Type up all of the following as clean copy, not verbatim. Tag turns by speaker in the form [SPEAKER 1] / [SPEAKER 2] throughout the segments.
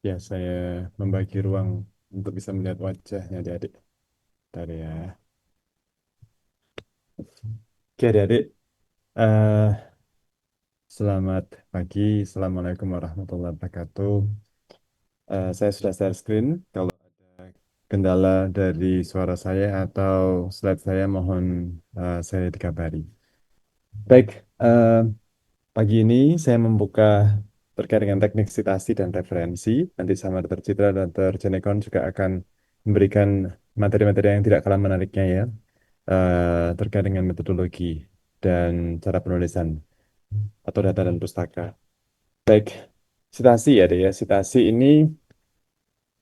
[SPEAKER 1] Ya, saya membagi ruang untuk bisa melihat wajahnya adik-adik. Bentar ya. Oke, adik-adik. Eh, Selamat pagi. Assalamualaikum warahmatullahi wabarakatuh. Saya sudah share screen. Kalau kendala dari suara saya atau slide saya, mohon saya dikabari. Baik, pagi ini saya membuka terkait dengan teknik citasi dan referensi. Nanti sama Dr. Citra dan Dr. Jenekon juga akan memberikan materi-materi yang tidak kalah menariknya ya, terkait dengan metodologi dan cara penulisan atau data dan pustaka. Baik, citasi ya, deh ya. Citasi ini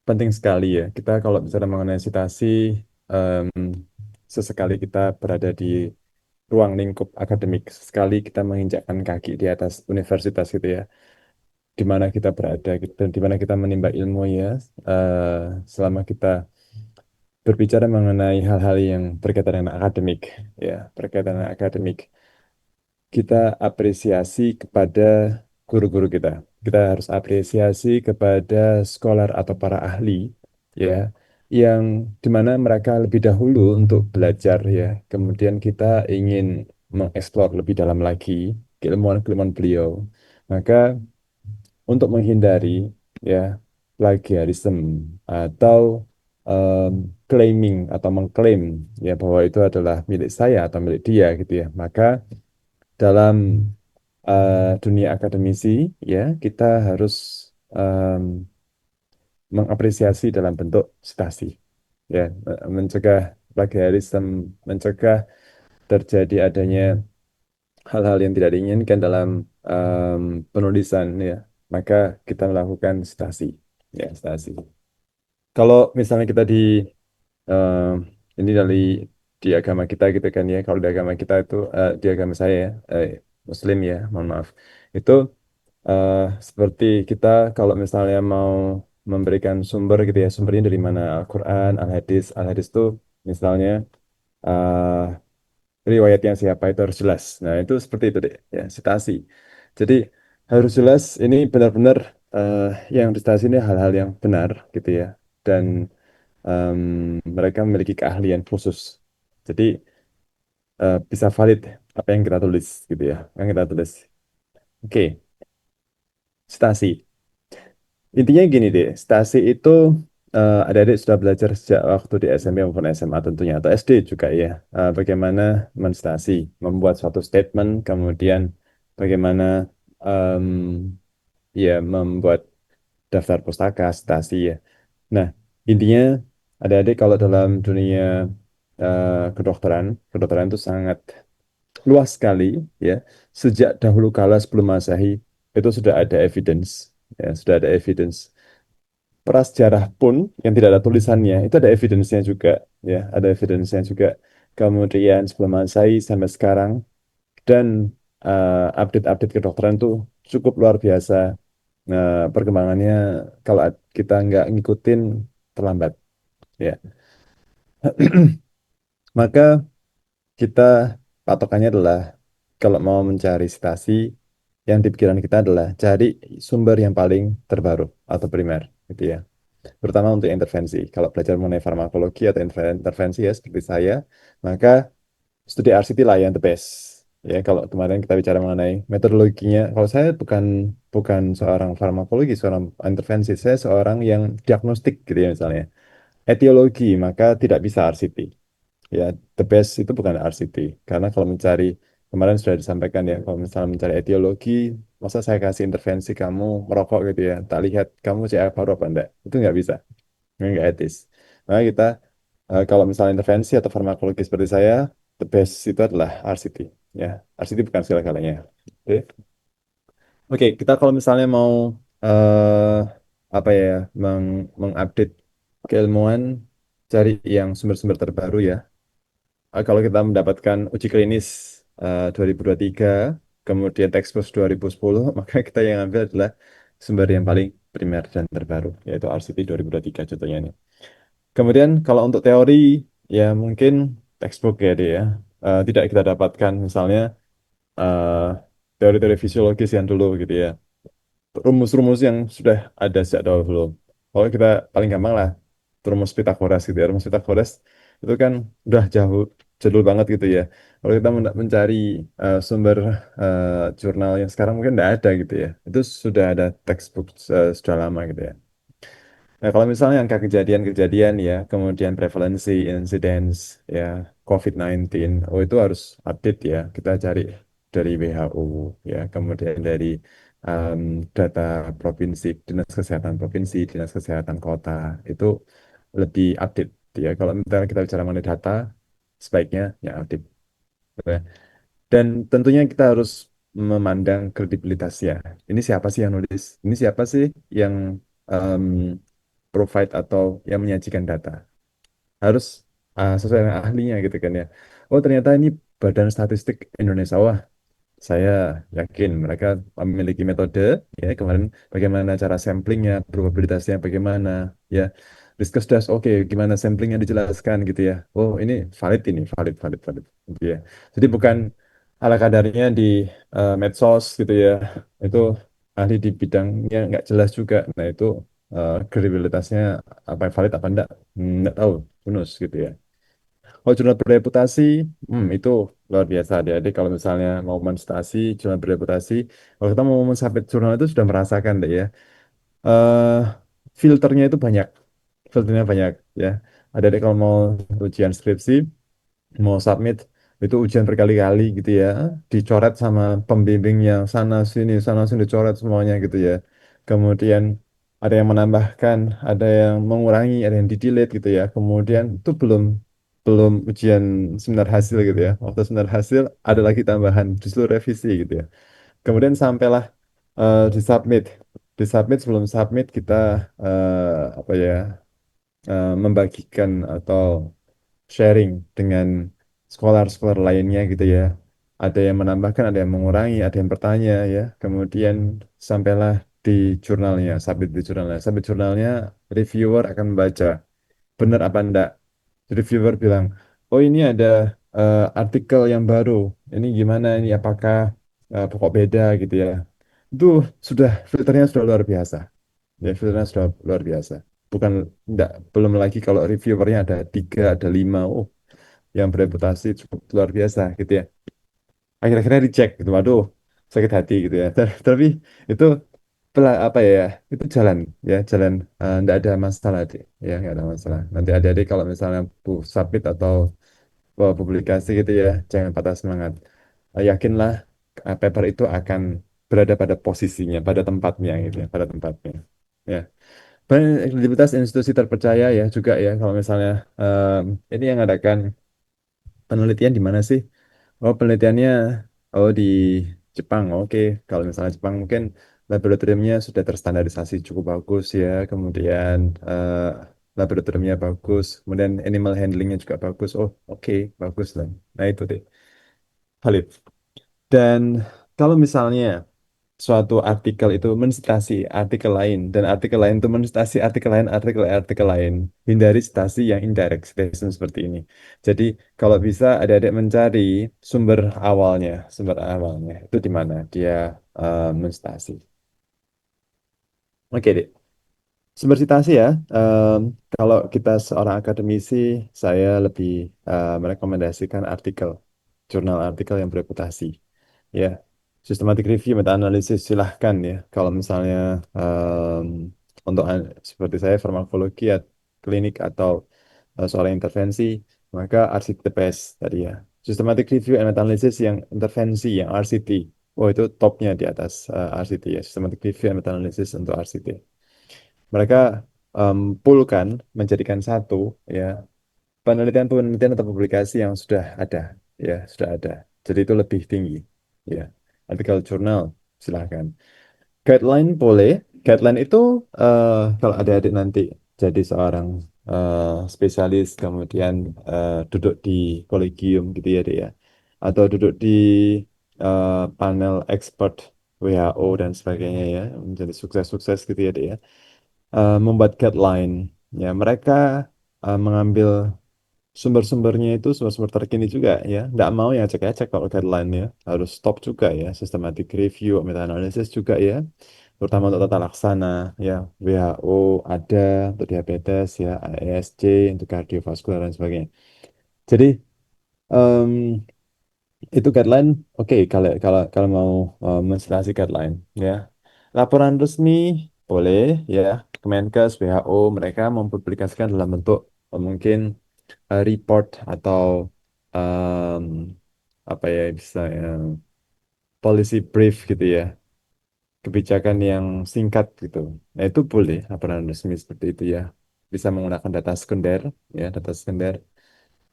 [SPEAKER 1] penting sekali ya. Kita kalau bicara mengenai citasi, em, sesekali kita berada di ruang lingkup akademik, sekali kita menginjakkan kaki di atas universitas gitu ya, di mana kita berada gitu, dan di mana kita menimba ilmu ya, eh, selama kita berbicara mengenai hal-hal yang berkaitan dengan akademik, ya, berkaitan dengan akademik, kita apresiasi kepada guru-guru kita. Kita harus apresiasi kepada scholar atau para ahli, ya, yang dimana mereka lebih dahulu untuk belajar ya. Kemudian kita ingin mengeksplor lebih dalam lagi keilmuan-keilmuan beliau. Maka untuk menghindari ya plagiarisme atau em, claiming atau mengklaim ya bahwa itu adalah milik saya atau milik dia gitu ya, maka dalam dunia akademisi ya kita harus em, mengapresiasi dalam bentuk citasi ya, mencegah plagiarisme, mencegah terjadi adanya hal-hal yang tidak diinginkan dalam penulisan ya, maka kita melakukan citasi ya, citasi. Kalau misalnya kita em, ini di agama kita gitu kan ya, kalau di agama kita itu di agama saya ya, Muslim ya, mohon maaf, itu eh, seperti kita kalau misalnya mau memberikan sumber gitu ya, sumbernya dari mana, Al-Quran, Al-Hadis. Al-Hadis itu misalnya eh, riwayatnya siapa itu harus jelas. Nah, itu seperti itu deh, ya, citasi. Jadi harus jelas ini benar-benar eh, yang dicitasi ini hal-hal yang benar gitu ya. Dan em, mereka memiliki keahlian khusus. Jadi bisa valid apa yang kita tulis gitu ya, yang kita tulis. Oke, citasi. Intinya gini deh, stasi itu adik-adik sudah belajar sejak waktu di SMP maupun SMA tentunya, atau SD juga ya, bagaimana menstasi, membuat suatu statement, kemudian bagaimana em, ya membuat daftar pustaka, stasi ya. Nah, intinya adik-adik kalau dalam dunia kedokteran, kedokteran itu sangat luas sekali ya. Sejak dahulu kala sebelum Masehi itu sudah ada evidence, ya, sudah ada evidence prasejarah pun yang tidak ada tulisannya itu ada evidence-nya juga ya, ada evidence-nya juga, kemudian sebelum Masehi sampai sekarang, dan update-update kedokteran tuh cukup luar biasa. Perkembangannya kalau kita nggak ngikutin terlambat ya. Maka kita patokannya adalah kalau mau mencari citasi, yang di pikiran kita adalah cari sumber yang paling terbaru atau primer gitu ya, terutama untuk intervensi. Kalau belajar mengenai farmakologi atau intervensi ya seperti saya, maka studi RCT lah yang the best. Ya, kalau kemarin kita bicara mengenai metodologinya, kalau saya bukan bukan seorang farmakologi, seorang intervensi, saya seorang yang diagnostik gitu ya misalnya. Etiologi, maka tidak bisa RCT. Ya, the best itu bukan RCT. Karena kalau mencari, kemarin sudah disampaikan ya, kalau misalnya mencari etiologi, masa saya kasih intervensi kamu merokok gitu ya, tak lihat kamu CA paru apa enggak, itu nggak bisa. Nggak etis. Nah, kita kalau misalnya intervensi atau farmakologi seperti saya, the best itu adalah RCT. Ya, RCT bukan segala-galanya. Oke, oke, kita kalau misalnya mau eh apa ya, mengupdate keilmuan, cari yang sumber-sumber terbaru ya. Kalau kita mendapatkan uji klinis 2023, kemudian Textbook 2010, maka kita yang ambil adalah sumber yang paling primer dan terbaru, yaitu RCT 2023 contohnya ini. Kemudian kalau untuk teori, ya mungkin textbook ya dia ya. Tidak kita dapatkan misalnya teori-teori fisiologis yang dulu gitu ya, rumus-rumus yang sudah ada sejak dahulu. Kalau kita paling gampang lah, rumus Pitagoras gitu ya. Rumus Pitagoras itu kan udah jauh, jadul banget gitu ya. Kalau kita mencari sumber jurnal yang sekarang mungkin tidak ada gitu ya. Itu sudah ada textbook sudah lama gitu ya. Nah, kalau misalnya angka kejadian-kejadian ya, kemudian prevalensi, incidence, ya, COVID-19, oh itu harus update ya. Kita cari dari WHO, ya, kemudian dari um, data provinsi, dinas kesehatan provinsi, dinas kesehatan kota, itu lebih update ya. Kalau misalnya kita bicara mengenai data, sebaiknya ya update. Ya. Dan tentunya kita harus memandang kredibilitasnya. Ini siapa sih yang nulis? Ini siapa sih yang um, provide atau yang menyajikan data? Harus sesuai dengan ahlinya gitu kan ya. Oh ternyata ini Badan Statistik Indonesia. Wah, saya yakin mereka memiliki metode ya kemarin bagaimana cara samplingnya, probabilitasnya bagaimana ya. Discuss das, oke, gimana samplingnya dijelaskan gitu ya. Oh ini valid ini, valid, valid, valid. Gitu ya. Jadi bukan ala kadarnya di medsos gitu ya. Itu ahli di bidangnya nggak jelas juga. Nah itu kredibilitasnya apa yang valid apa enggak tahu, bonus gitu ya. Oh, jurnal bereputasi, itu luar biasa deh. Jadi kalau misalnya mau menstasi, jurnal bereputasi, kalau kita mau mensubmit jurnal itu sudah merasakan deh ya. eh Filternya itu banyak, filternya banyak ya. Ada deh kalau mau ujian skripsi, mau submit itu ujian berkali-kali gitu ya, dicoret sama pembimbingnya sana sini dicoret semuanya gitu ya. Kemudian ada yang menambahkan, ada yang mengurangi, ada yang di-delete gitu ya. Kemudian itu belum belum ujian seminar hasil gitu ya. Waktu seminar hasil ada lagi tambahan disuruh revisi gitu ya. Kemudian sampailah disubmit. Disubmit sebelum submit kita apa ya, membagikan atau sharing dengan scholar-scholar lainnya gitu ya. Ada yang menambahkan, ada yang mengurangi, ada yang bertanya ya. Kemudian sampailah di jurnalnya, submit di jurnalnya. Submit jurnalnya, reviewer akan membaca benar apa enggak. Jadi reviewer bilang, oh ini ada artikel yang baru. Ini gimana ini? Apakah pokok beda gitu ya? Itu sudah filternya sudah luar biasa. Ya, filternya sudah luar biasa. Bukan enggak, belum lagi kalau reviewernya ada tiga, ada lima. Oh, yang bereputasi cukup luar biasa gitu ya. Akhir-akhirnya reject gitu, waduh sakit hati gitu ya. Tapi itu apa ya? Itu jalan ya, jalan nggak ada masalah deh, ya nggak ada masalah. Nanti adik-adik kalau misalnya submit atau publikasi gitu ya, jangan patah semangat. Yakinlah paper itu akan berada pada posisinya, pada tempatnya gitu ya, pada tempatnya. Ya. Kredibilitas institusi terpercaya ya juga ya kalau misalnya ini yang adakan penelitian di mana sih? Oh, penelitiannya oh di Jepang. Oke, kalau misalnya Jepang mungkin laboratoriumnya sudah terstandarisasi cukup bagus ya. Kemudian laboratoriumnya bagus. Kemudian animal handlingnya juga bagus. Oh, oke, bagus lah. Nah, itu deh. Valid. Dan kalau misalnya suatu artikel itu mensitasi artikel lain dan artikel lain itu mensitasi artikel lain, hindari citasi yang indirect citation seperti ini. Jadi kalau bisa adik-adik mencari sumber awalnya itu di mana dia mensitasi. Oke deh, sumber citasi ya. Kalau kita seorang akademisi, saya lebih merekomendasikan jurnal artikel yang bereputasi. Ya, systematic review, meta analisis silahkan ya. Kalau misalnya untuk seperti saya farmakologi klinik atau soal intervensi, maka RCT-TPS tadi ya. Systematic review and meta analysis yang intervensi, yang RCT. Oh itu topnya di atas RCT ya. Systematic review and meta analysis untuk RCT. Mereka poolkan menjadikan satu ya penelitian-penelitian atau publikasi yang sudah ada ya sudah ada, jadi itu lebih tinggi ya. Artikel jurnal silahkan, guideline boleh. Guideline itu kalau adik-adik nanti jadi seorang spesialis kemudian duduk di kolegium gitu ya Dek ya, atau duduk di panel expert WHO dan sebagainya ya, menjadi sukses-sukses gitu ya Dek ya. Membuat guideline ya, mereka mengambil sumber-sumbernya itu sumber-sumber terkini juga ya. Nggak mau yang cek-cek kalau guideline ya. Harus stop juga ya. Systematic review, meta-analysis juga ya. Terutama untuk tata laksana ya. WHO ada untuk diabetes ya. AESC untuk kardiovaskular dan sebagainya. Jadi em, itu guideline, oke kalau kalau kalau mau menstruasi guideline ya. Laporan resmi boleh ya. Kemenkes, WHO mereka mempublikasikan dalam bentuk mungkin report atau em, apa ya bisa ya, policy brief gitu ya, kebijakan yang singkat gitu. Nah itu boleh laporan resmi seperti itu ya. Bisa menggunakan data sekunder ya, data sekunder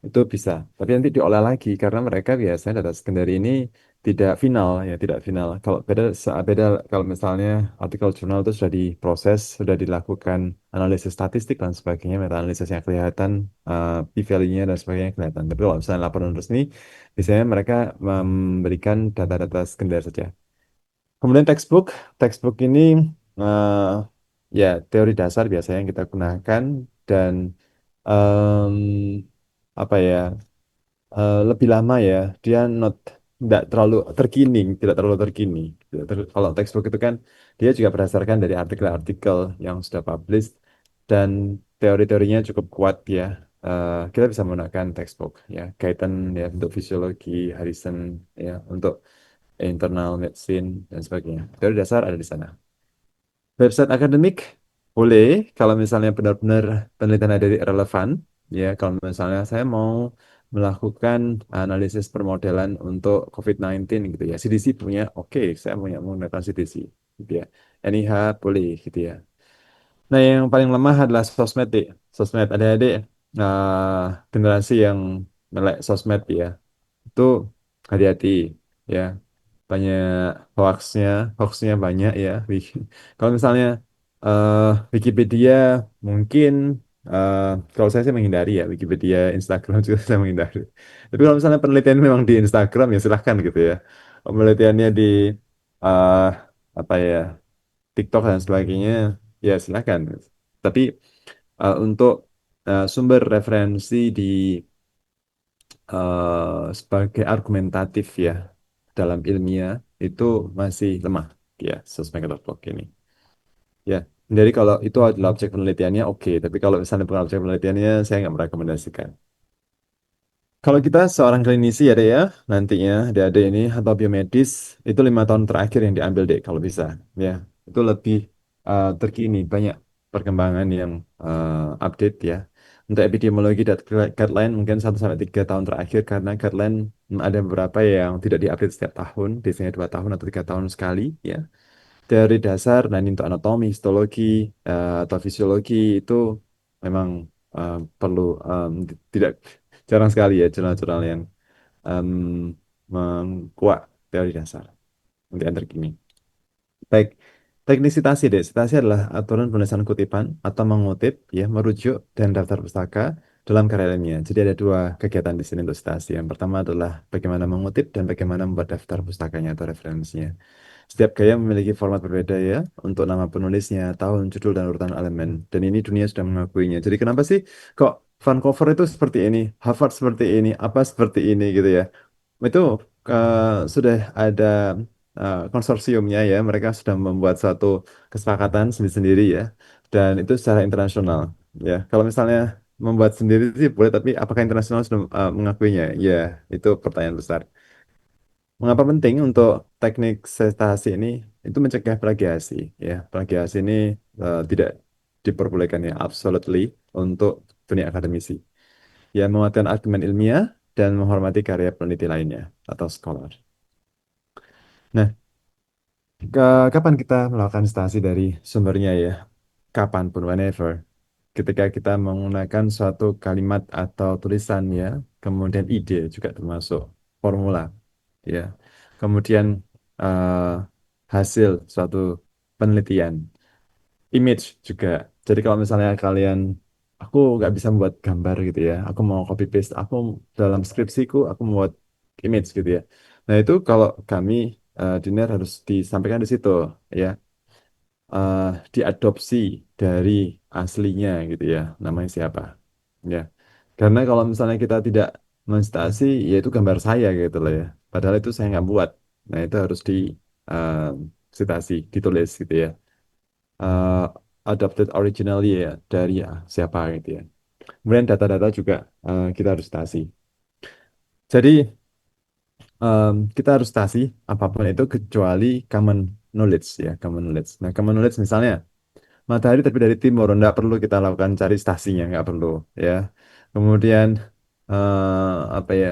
[SPEAKER 1] itu bisa. Tapi nanti diolah lagi karena mereka biasanya data sekunder ini tidak final ya, tidak final. Kalau beda beda kalau misalnya artikel jurnal itu sudah diproses, sudah dilakukan analisis statistik dan sebagainya, meta analisisnya kelihatan, p-value-nya dan sebagainya kelihatan. Tapi kalau misalnya laporan resmi, biasanya mereka memberikan data-data sekunder saja. Kemudian textbook, textbook ini eh, ya teori dasar biasanya yang kita gunakan dan em, apa ya lebih lama ya dia not tidak terlalu terkini tidak terlalu terkini. Kalau textbook itu kan dia juga berdasarkan dari artikel-artikel yang sudah published dan teori-teorinya cukup kuat ya. Kita bisa menggunakan textbook ya Guyton ya untuk fisiologi, Harrison ya untuk internal medicine dan sebagainya, teori dasar ada di sana. Website akademik boleh kalau misalnya benar-benar penelitian ada relevan. Ya, kalau misalnya saya mau melakukan analisis permodelan untuk COVID-19 gitu ya. CDC punya, oke, saya punya menggunakan CDC gitu ya. NIH boleh gitu ya. Nah, yang paling lemah adalah sosmed, Dik. Sosmed adik-adik generasi yang melek sosmed ya. Itu hati-hati ya, banyak hoaxnya, hoaxnya banyak ya. Kalau misalnya eh, Wikipedia mungkin eh, kalau saya sih menghindari ya, Wikipedia, Instagram juga saya menghindari. Tapi kalau misalnya penelitian memang di Instagram ya silahkan gitu ya. Kalau penelitiannya di eh, apa ya, TikTok dan sebagainya ya silahkan. Tapi untuk sumber referensi di sebagai argumentatif ya dalam ilmiah itu masih lemah ya sosmed.org ini ya. Jadi kalau itu adalah objek penelitiannya oke, tapi kalau misalnya bukan objek penelitiannya saya nggak merekomendasikan. Kalau kita seorang klinisi ya deh ya, nantinya ada ini atau biomedis itu 5 tahun terakhir yang diambil deh kalau bisa ya. Itu lebih terkini, banyak perkembangan yang update ya. Untuk epidemiologi dan guideline mungkin 1 sampai 3 tahun terakhir karena guideline ada beberapa yang tidak diupdate setiap tahun, biasanya 2 tahun atau 3 tahun sekali ya. Teori dasar dan untuk anatomi, histologi atau fisiologi itu memang perlu tidak jarang sekali ya jurnal-jurnal yang em, mengkuak teori dasar untuk yang terkini. Baik, teknik citasi deh. Citasi adalah aturan penulisan kutipan atau mengutip, ya, merujuk dan daftar pustaka dalam karya ilmiah. Jadi ada dua kegiatan di sini untuk citasi. Yang pertama adalah bagaimana mengutip dan bagaimana membuat daftar pustakanya atau referensinya. Setiap gaya memiliki format berbeda ya untuk nama penulisnya, tahun, judul, dan urutan elemen. Dan ini dunia sudah mengakuinya. Jadi kenapa sih kok Vancouver itu seperti ini, Harvard seperti ini, apa seperti ini gitu ya? Itu sudah ada konsorsiumnya ya, mereka sudah membuat suatu kesepakatan sendiri-sendiri ya, dan itu secara internasional ya. Kalau misalnya membuat sendiri sih boleh, tapi apakah internasional sudah mengakuinya? Ya, itu pertanyaan besar. Mengapa penting untuk teknik sestasi ini? Itu mencegah plagiasi ya. Plagiasi ini tidak diperbolehkan ya, absolutely untuk dunia akademisi. Ya, menguatkan argumen ilmiah dan menghormati karya peneliti lainnya atau scholar. Nah, kapan kita melakukan stasi dari sumbernya ya? Kapanpun, whenever. Ketika kita menggunakan suatu kalimat atau tulisan ya, kemudian ide juga termasuk formula ya. Kemudian eh, hasil suatu penelitian, image juga. Jadi kalau misalnya kalian, aku nggak bisa membuat gambar gitu ya, aku mau copy paste, aku dalam skripsiku aku membuat image gitu ya. Nah itu kalau kami dinner harus disampaikan di situ ya, diadopsi dari aslinya gitu ya, namanya siapa ya. Karena kalau misalnya kita tidak menstasi, ya itu gambar saya gitu loh ya. Padahal itu saya nggak buat. Nah itu harus di eh, citasi, ditulis gitu ya. Eh, Adopted originally ya dari ya, siapa gitu ya. Kemudian data-data juga kita harus citasi. Jadi kita harus citasi apapun itu kecuali common knowledge ya, common knowledge. Nah common knowledge misalnya matahari tapi dari timur, nggak perlu kita lakukan cari stasinya, nggak perlu ya. Kemudian apa ya?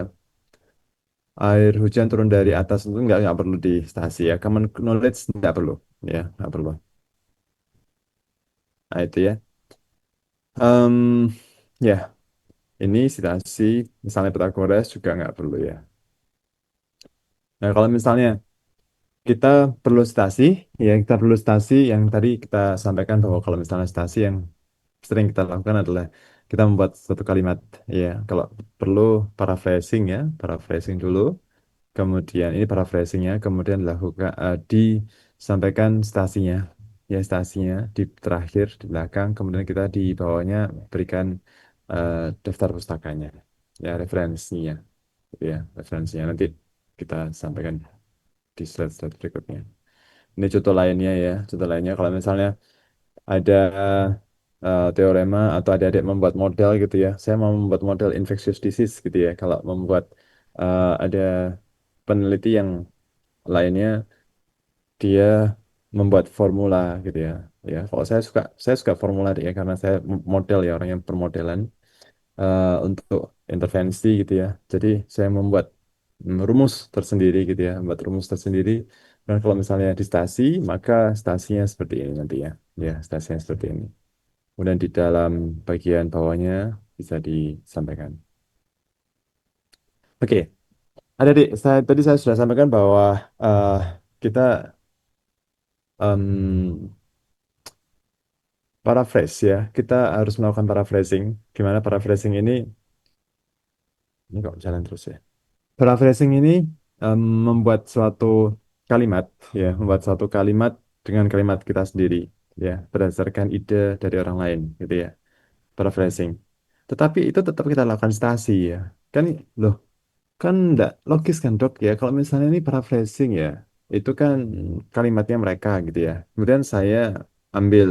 [SPEAKER 1] Air hujan turun dari atas itu nggak perlu di stasi ya. Common knowledge nggak perlu ya, nggak perlu. Nah itu ya. Em, ya, ini stasi misalnya Pythagoras juga nggak perlu ya. Nah kalau misalnya kita perlu stasi, ya kita perlu stasi yang tadi kita sampaikan bahwa kalau misalnya stasi yang sering kita lakukan adalah kita membuat suatu kalimat ya. Kalau perlu paraphrasing ya, paraphrasing dulu. Kemudian ini paraphrasingnya, kemudian lakukan disampaikan stasinya, ya stasinya di terakhir di belakang, kemudian kita di bawahnya berikan daftar pustakanya, ya referensinya, gitu ya referensinya nanti kita sampaikan di slide-slide berikutnya. Ini contoh lainnya ya, contoh lainnya kalau misalnya ada teorema atau adik-adik membuat model gitu ya, saya mau membuat model infectious disease gitu ya, kalau membuat ada peneliti yang lainnya dia membuat formula gitu ya. Ya, kalau saya suka formula deh ya karena saya model ya orang yang permodelan untuk intervensi gitu ya. Jadi saya membuat rumus tersendiri gitu ya, membuat rumus tersendiri. Dan kalau misalnya di stasi, maka stasinya seperti ini nanti ya. Ya, stasinya seperti ini. Kemudian di dalam bagian bawahnya bisa disampaikan. Oke, ada di tadi saya sudah sampaikan bahwa eh, kita em, paraphrase ya. Kita harus melakukan paraphrasing. Gimana paraphrasing ini kok jalan terus ya. Paraphrasing ini membuat suatu kalimat ya, membuat suatu kalimat dengan kalimat kita sendiri ya, berdasarkan ide dari orang lain gitu ya. Paraphrasing. Tetapi itu tetap kita lakukan stasi ya. Kan loh, kan enggak logis kan, Dok ya. Kalau misalnya ini paraphrasing ya, itu kan kalimatnya mereka gitu ya. Kemudian saya ambil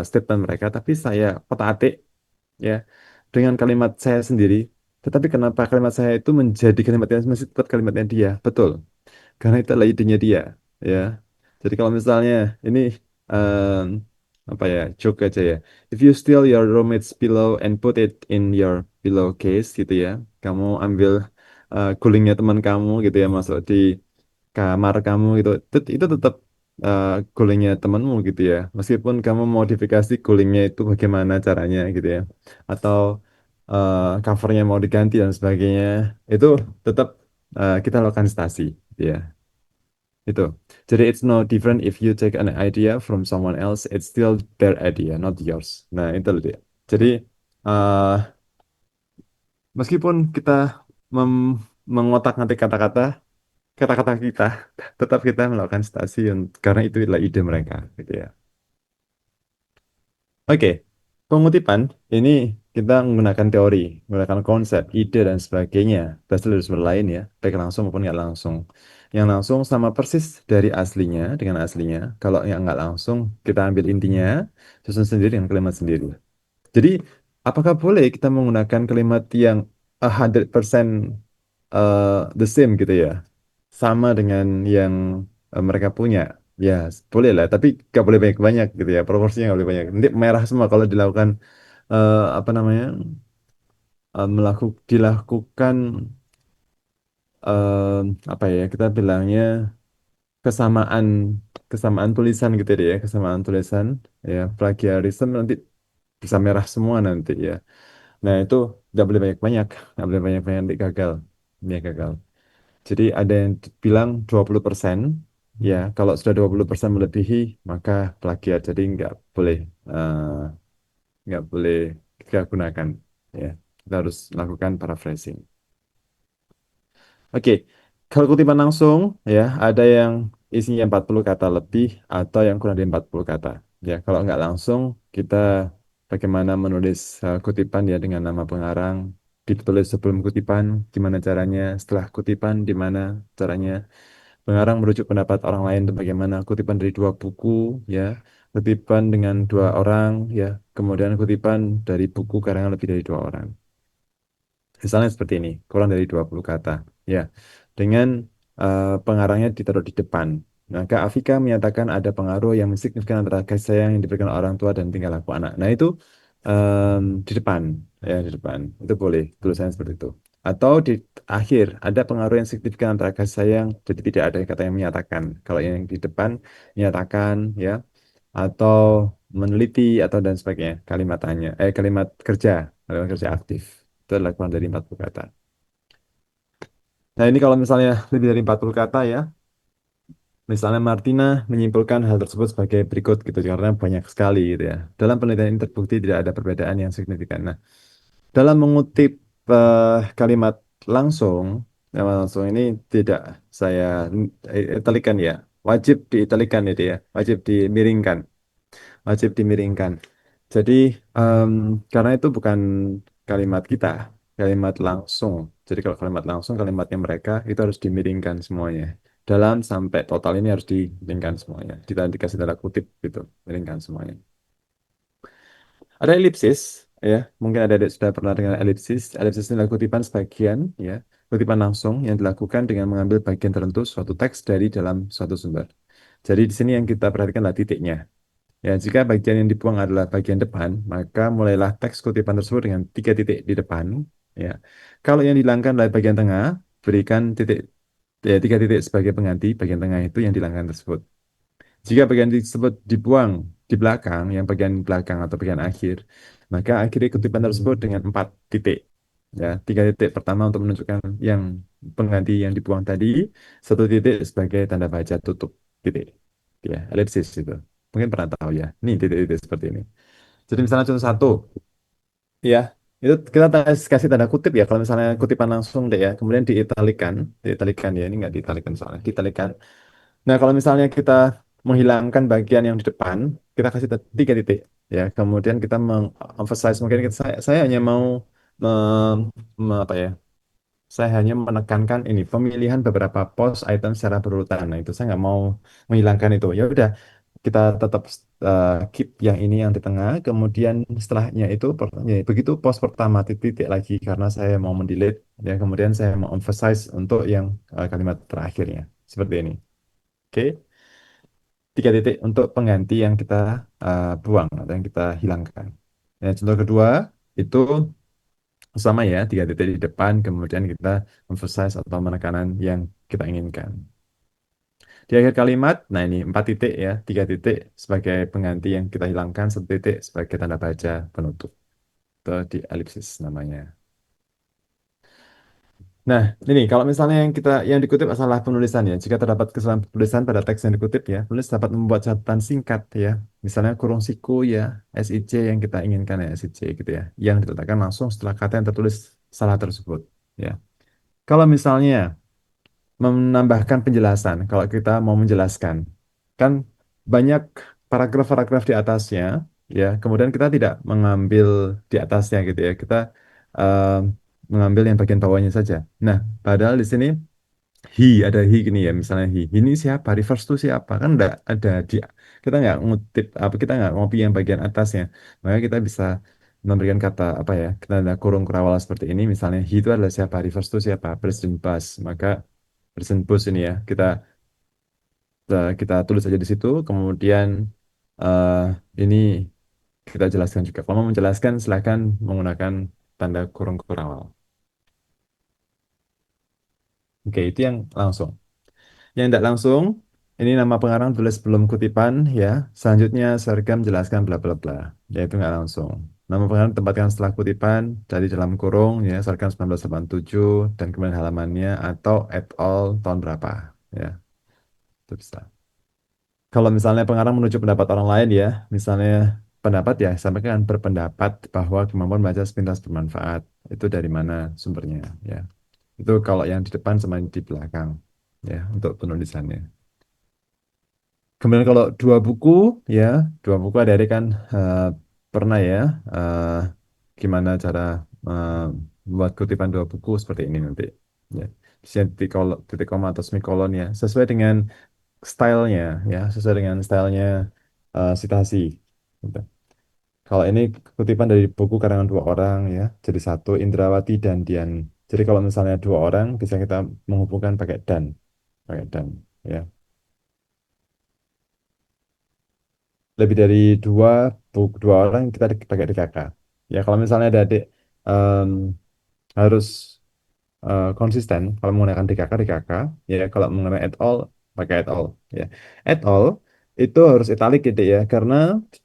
[SPEAKER 1] statement mereka, tapi saya otak-atik ya dengan kalimat saya sendiri. Tetapi kenapa kalimat saya itu menjadi kalimatnya masih tetap kalimatnya dia? Betul, karena itu adalah idenya dia, ya. Jadi kalau misalnya ini em, apa ya, joke aja ya. If you steal your roommate's pillow and put it in your pillowcase gitu ya, kamu ambil gulingnya teman kamu gitu ya, masuk di kamar kamu gitu, itu tetap gulingnya temanmu gitu ya. Meskipun kamu modifikasi gulingnya itu bagaimana caranya gitu ya, atau covernya mau diganti dan sebagainya, itu tetap kita lakukan stasi, gitu ya. Itu. Jadi it's no different if you take an idea from someone else, it's still their idea, not yours. Nah, itu loh dia. Jadi eh, meskipun kita mengotak-ngatik kata-kata kita, tetap kita melakukan stasiun karena itu adalah ide mereka, gitu ya. Oke, pengutipan ini kita menggunakan teori, menggunakan konsep, ide dan sebagainya berasal dari sumber lain ya, baik langsung maupun nggak langsung. Yang langsung sama persis dari aslinya dengan aslinya. Kalau yang nggak langsung kita ambil intinya, susun sendiri dengan kalimat sendiri. Jadi, apakah boleh kita menggunakan kalimat yang 100% the same gitu ya? Sama dengan yang mereka punya. Ya, boleh lah, tapi gak boleh banyak-banyak gitu ya. Proporsinya gak boleh banyak. Nanti merah semua kalau dilakukan apa namanya? Dilakukan eh, apa ya? Kita bilangnya kesamaan kesamaan tulisan gitu deh ya, kesamaan tulisan ya, plagiarisme nanti bisa merah semua nanti ya. Nah, itu nggak boleh banyak-banyak, nggak boleh banyak-banyak nanti gagal. Ya, gagal. Jadi ada yang bilang 20%, ya kalau sudah 20% melebihi, maka plagiat. Jadi nggak boleh kita gunakan. Ya, kita harus lakukan paraphrasing. Oke, kalau kutipan langsung, ya ada yang isinya 40 kata lebih atau yang kurang dari 40 kata. Ya, kalau nggak langsung, kita bagaimana menulis kutipan ya dengan nama pengarang, ditulis sebelum kutipan, gimana caranya, setelah kutipan, di mana caranya. Pengarang merujuk pendapat orang lain itu bagaimana, kutipan dari dua buku, ya, kutipan dengan dua orang, ya, kemudian kutipan dari buku karangan lebih dari dua orang. Misalnya seperti ini, kurang dari 20 kata. Ya, dengan pengarangnya ditaruh di depan. Maka Afika menyatakan ada pengaruh yang signifikan antara kasih sayang yang diberikan orang tua dan tingkah laku anak. Nah, itu di depan, ya, di depan. Itu boleh tulisannya seperti itu. Atau di akhir, ada pengaruh yang signifikan antara kasih sayang, jadi tidak ada kata yang menyatakan. Kalau yang di depan menyatakan, ya, atau meneliti atau dan sebagainya kalimat tanya kalimat kerja aktif itu adalah kurang dari 40 kata. Nah, ini kalau misalnya lebih dari 40 kata, ya, misalnya Martina menyimpulkan hal tersebut sebagai berikut gitu karena banyak sekali gitu ya, dalam penelitian ini terbukti tidak ada perbedaan yang signifikan. Nah, dalam mengutip kalimat langsung, kalimat langsung ini tidak saya italikan, ya, wajib diitalikan itu, ya, wajib dimiringkan, wajib dimiringkan. Jadi, em, karena itu bukan kalimat kita, kalimat langsung. Jadi kalau kalimat langsung, kalimatnya mereka itu harus dimiringkan semuanya. Dalam sampai total ini harus dimiringkan semuanya. Dikasih tanda kutip gitu, miringkan semuanya. Ada elipsis, ya. Mungkin ada adik sudah pernah dengar elipsis. Elipsis ini adalah kutipan sebagian, ya, kutipan langsung yang dilakukan dengan mengambil bagian tertentu suatu teks dari dalam suatu sumber. Jadi di sini yang kita perhatikan adalah titiknya. Ya, jika bagian yang dibuang adalah bagian depan, maka mulailah teks kutipan tersebut dengan tiga titik di depan. Ya, kalau yang dihilangkan adalah bagian tengah, berikan titik, ya, tiga titik sebagai pengganti bagian tengah itu yang dihilangkan tersebut. Jika bagian tersebut dibuang di belakang, yang bagian belakang atau bagian akhir, maka akhiri kutipan tersebut dengan empat titik. Ya, tiga titik pertama untuk menunjukkan yang pengganti yang dibuang tadi, satu titik sebagai tanda baca tutup titik. Ya, elipsis itu. Mungkin pernah tahu ya. Nih titik-titik seperti ini. Jadi misalnya contoh satu, ya, itu kita kasih tanda kutip ya. Kalau misalnya kutipan langsung deh ya, kemudian diitalikan ya. Ini nggak diitalikan soalnya, diitalikan. Nah, kalau misalnya kita menghilangkan bagian yang di depan, kita kasih tiga titik. Ya, kemudian kita mengemphasize, mungkin saya hanya mau apa ya? Saya hanya menekankan ini pemilihan beberapa post item secara berurutan. Nah, itu saya nggak mau menghilangkan itu. Ya udah, kita tetap keep yang ini yang di tengah. Kemudian setelahnya itu, ya, begitu post pertama titik lagi karena saya mau mendelete. Ya, kemudian saya mau emphasize untuk yang kalimat terakhirnya. Seperti ini. Oke, tiga titik untuk pengganti yang kita buang atau yang kita hilangkan. Ya, contoh kedua itu sama ya, tiga titik di depan, kemudian kita emphasize atau penekanan yang kita inginkan. Di akhir kalimat, nah ini empat titik ya, tiga titik sebagai pengganti yang kita hilangkan, satu titik sebagai tanda baca penutup. Itu di elipsis namanya. Nah, ini kalau misalnya yang dikutip adalah penulisan ya. Jika terdapat kesalahan penulisan pada teks yang dikutip ya, penulis dapat membuat catatan singkat ya. Misalnya kurung siku ya, SIC yang kita inginkan ya, SIC gitu ya, yang diletakkan langsung setelah kata yang tertulis salah tersebut ya. Kalau misalnya menambahkan penjelasan, kalau kita mau menjelaskan, kan banyak paragraf-paragraf di atasnya, ya. Kemudian kita tidak mengambil di atasnya gitu ya, kita eh, mengambil yang bagian bawahnya saja. Nah, padahal di sini ada he gini ya, misalnya he, ini siapa, reverse to siapa, kan enggak ada di, kita nggak ngutip apa, kita nggak ngopi yang bagian atasnya, maka kita bisa memberikan kata apa ya, kita ada kurung kurawal seperti ini, misalnya he itu adalah siapa, reverse to siapa, President Bush, maka President Bush ini ya, kita tulis aja di situ, kemudian eh ini kita jelaskan juga. Kalau mau menjelaskan, silakan menggunakan tanda kurung kurawal. Oke, itu yang langsung. Yang tidak langsung, ini nama pengarang tulis sebelum kutipan, ya. Selanjutnya, seragam jelaskan bla bla bla. Ya, itu nggak langsung. Nama pengarang tempatkan setelah kutipan dari dalam kurung, ya, seragam 1987 dan kemudian halamannya atau et al. Tahun berapa, ya. Itu bisa. Kalau misalnya pengarang menuju pendapat orang lain ya, misalnya pendapat ya, sampaikan berpendapat bahwa kemampuan baca sepintas bermanfaat. Itu dari mana sumbernya ya. Itu kalau yang di depan sama yang di belakang ya untuk penulisannya. Kemudian kalau dua buku ya, dua buku adik-adik kan eh, pernah ya, eh, gimana cara eh, membuat kutipan dua buku seperti ini nanti. Ya. Di sini titik koma atau semikolon ya, sesuai dengan stylenya ya, sesuai dengan stylenya citasi. Gitu. Kalau ini kutipan dari buku karangan dua orang ya, jadi satu Indrawati dan Dian. Jadi kalau misalnya dua orang bisa kita menghubungkan pakai dan ya. Lebih dari dua orang kita pakai di kakak. Ya kalau misalnya ada adik em, harus konsisten kalau menggunakan DKK ya kalau menggunakan et al pakai et al ya. Et al itu harus italik gitu ya karena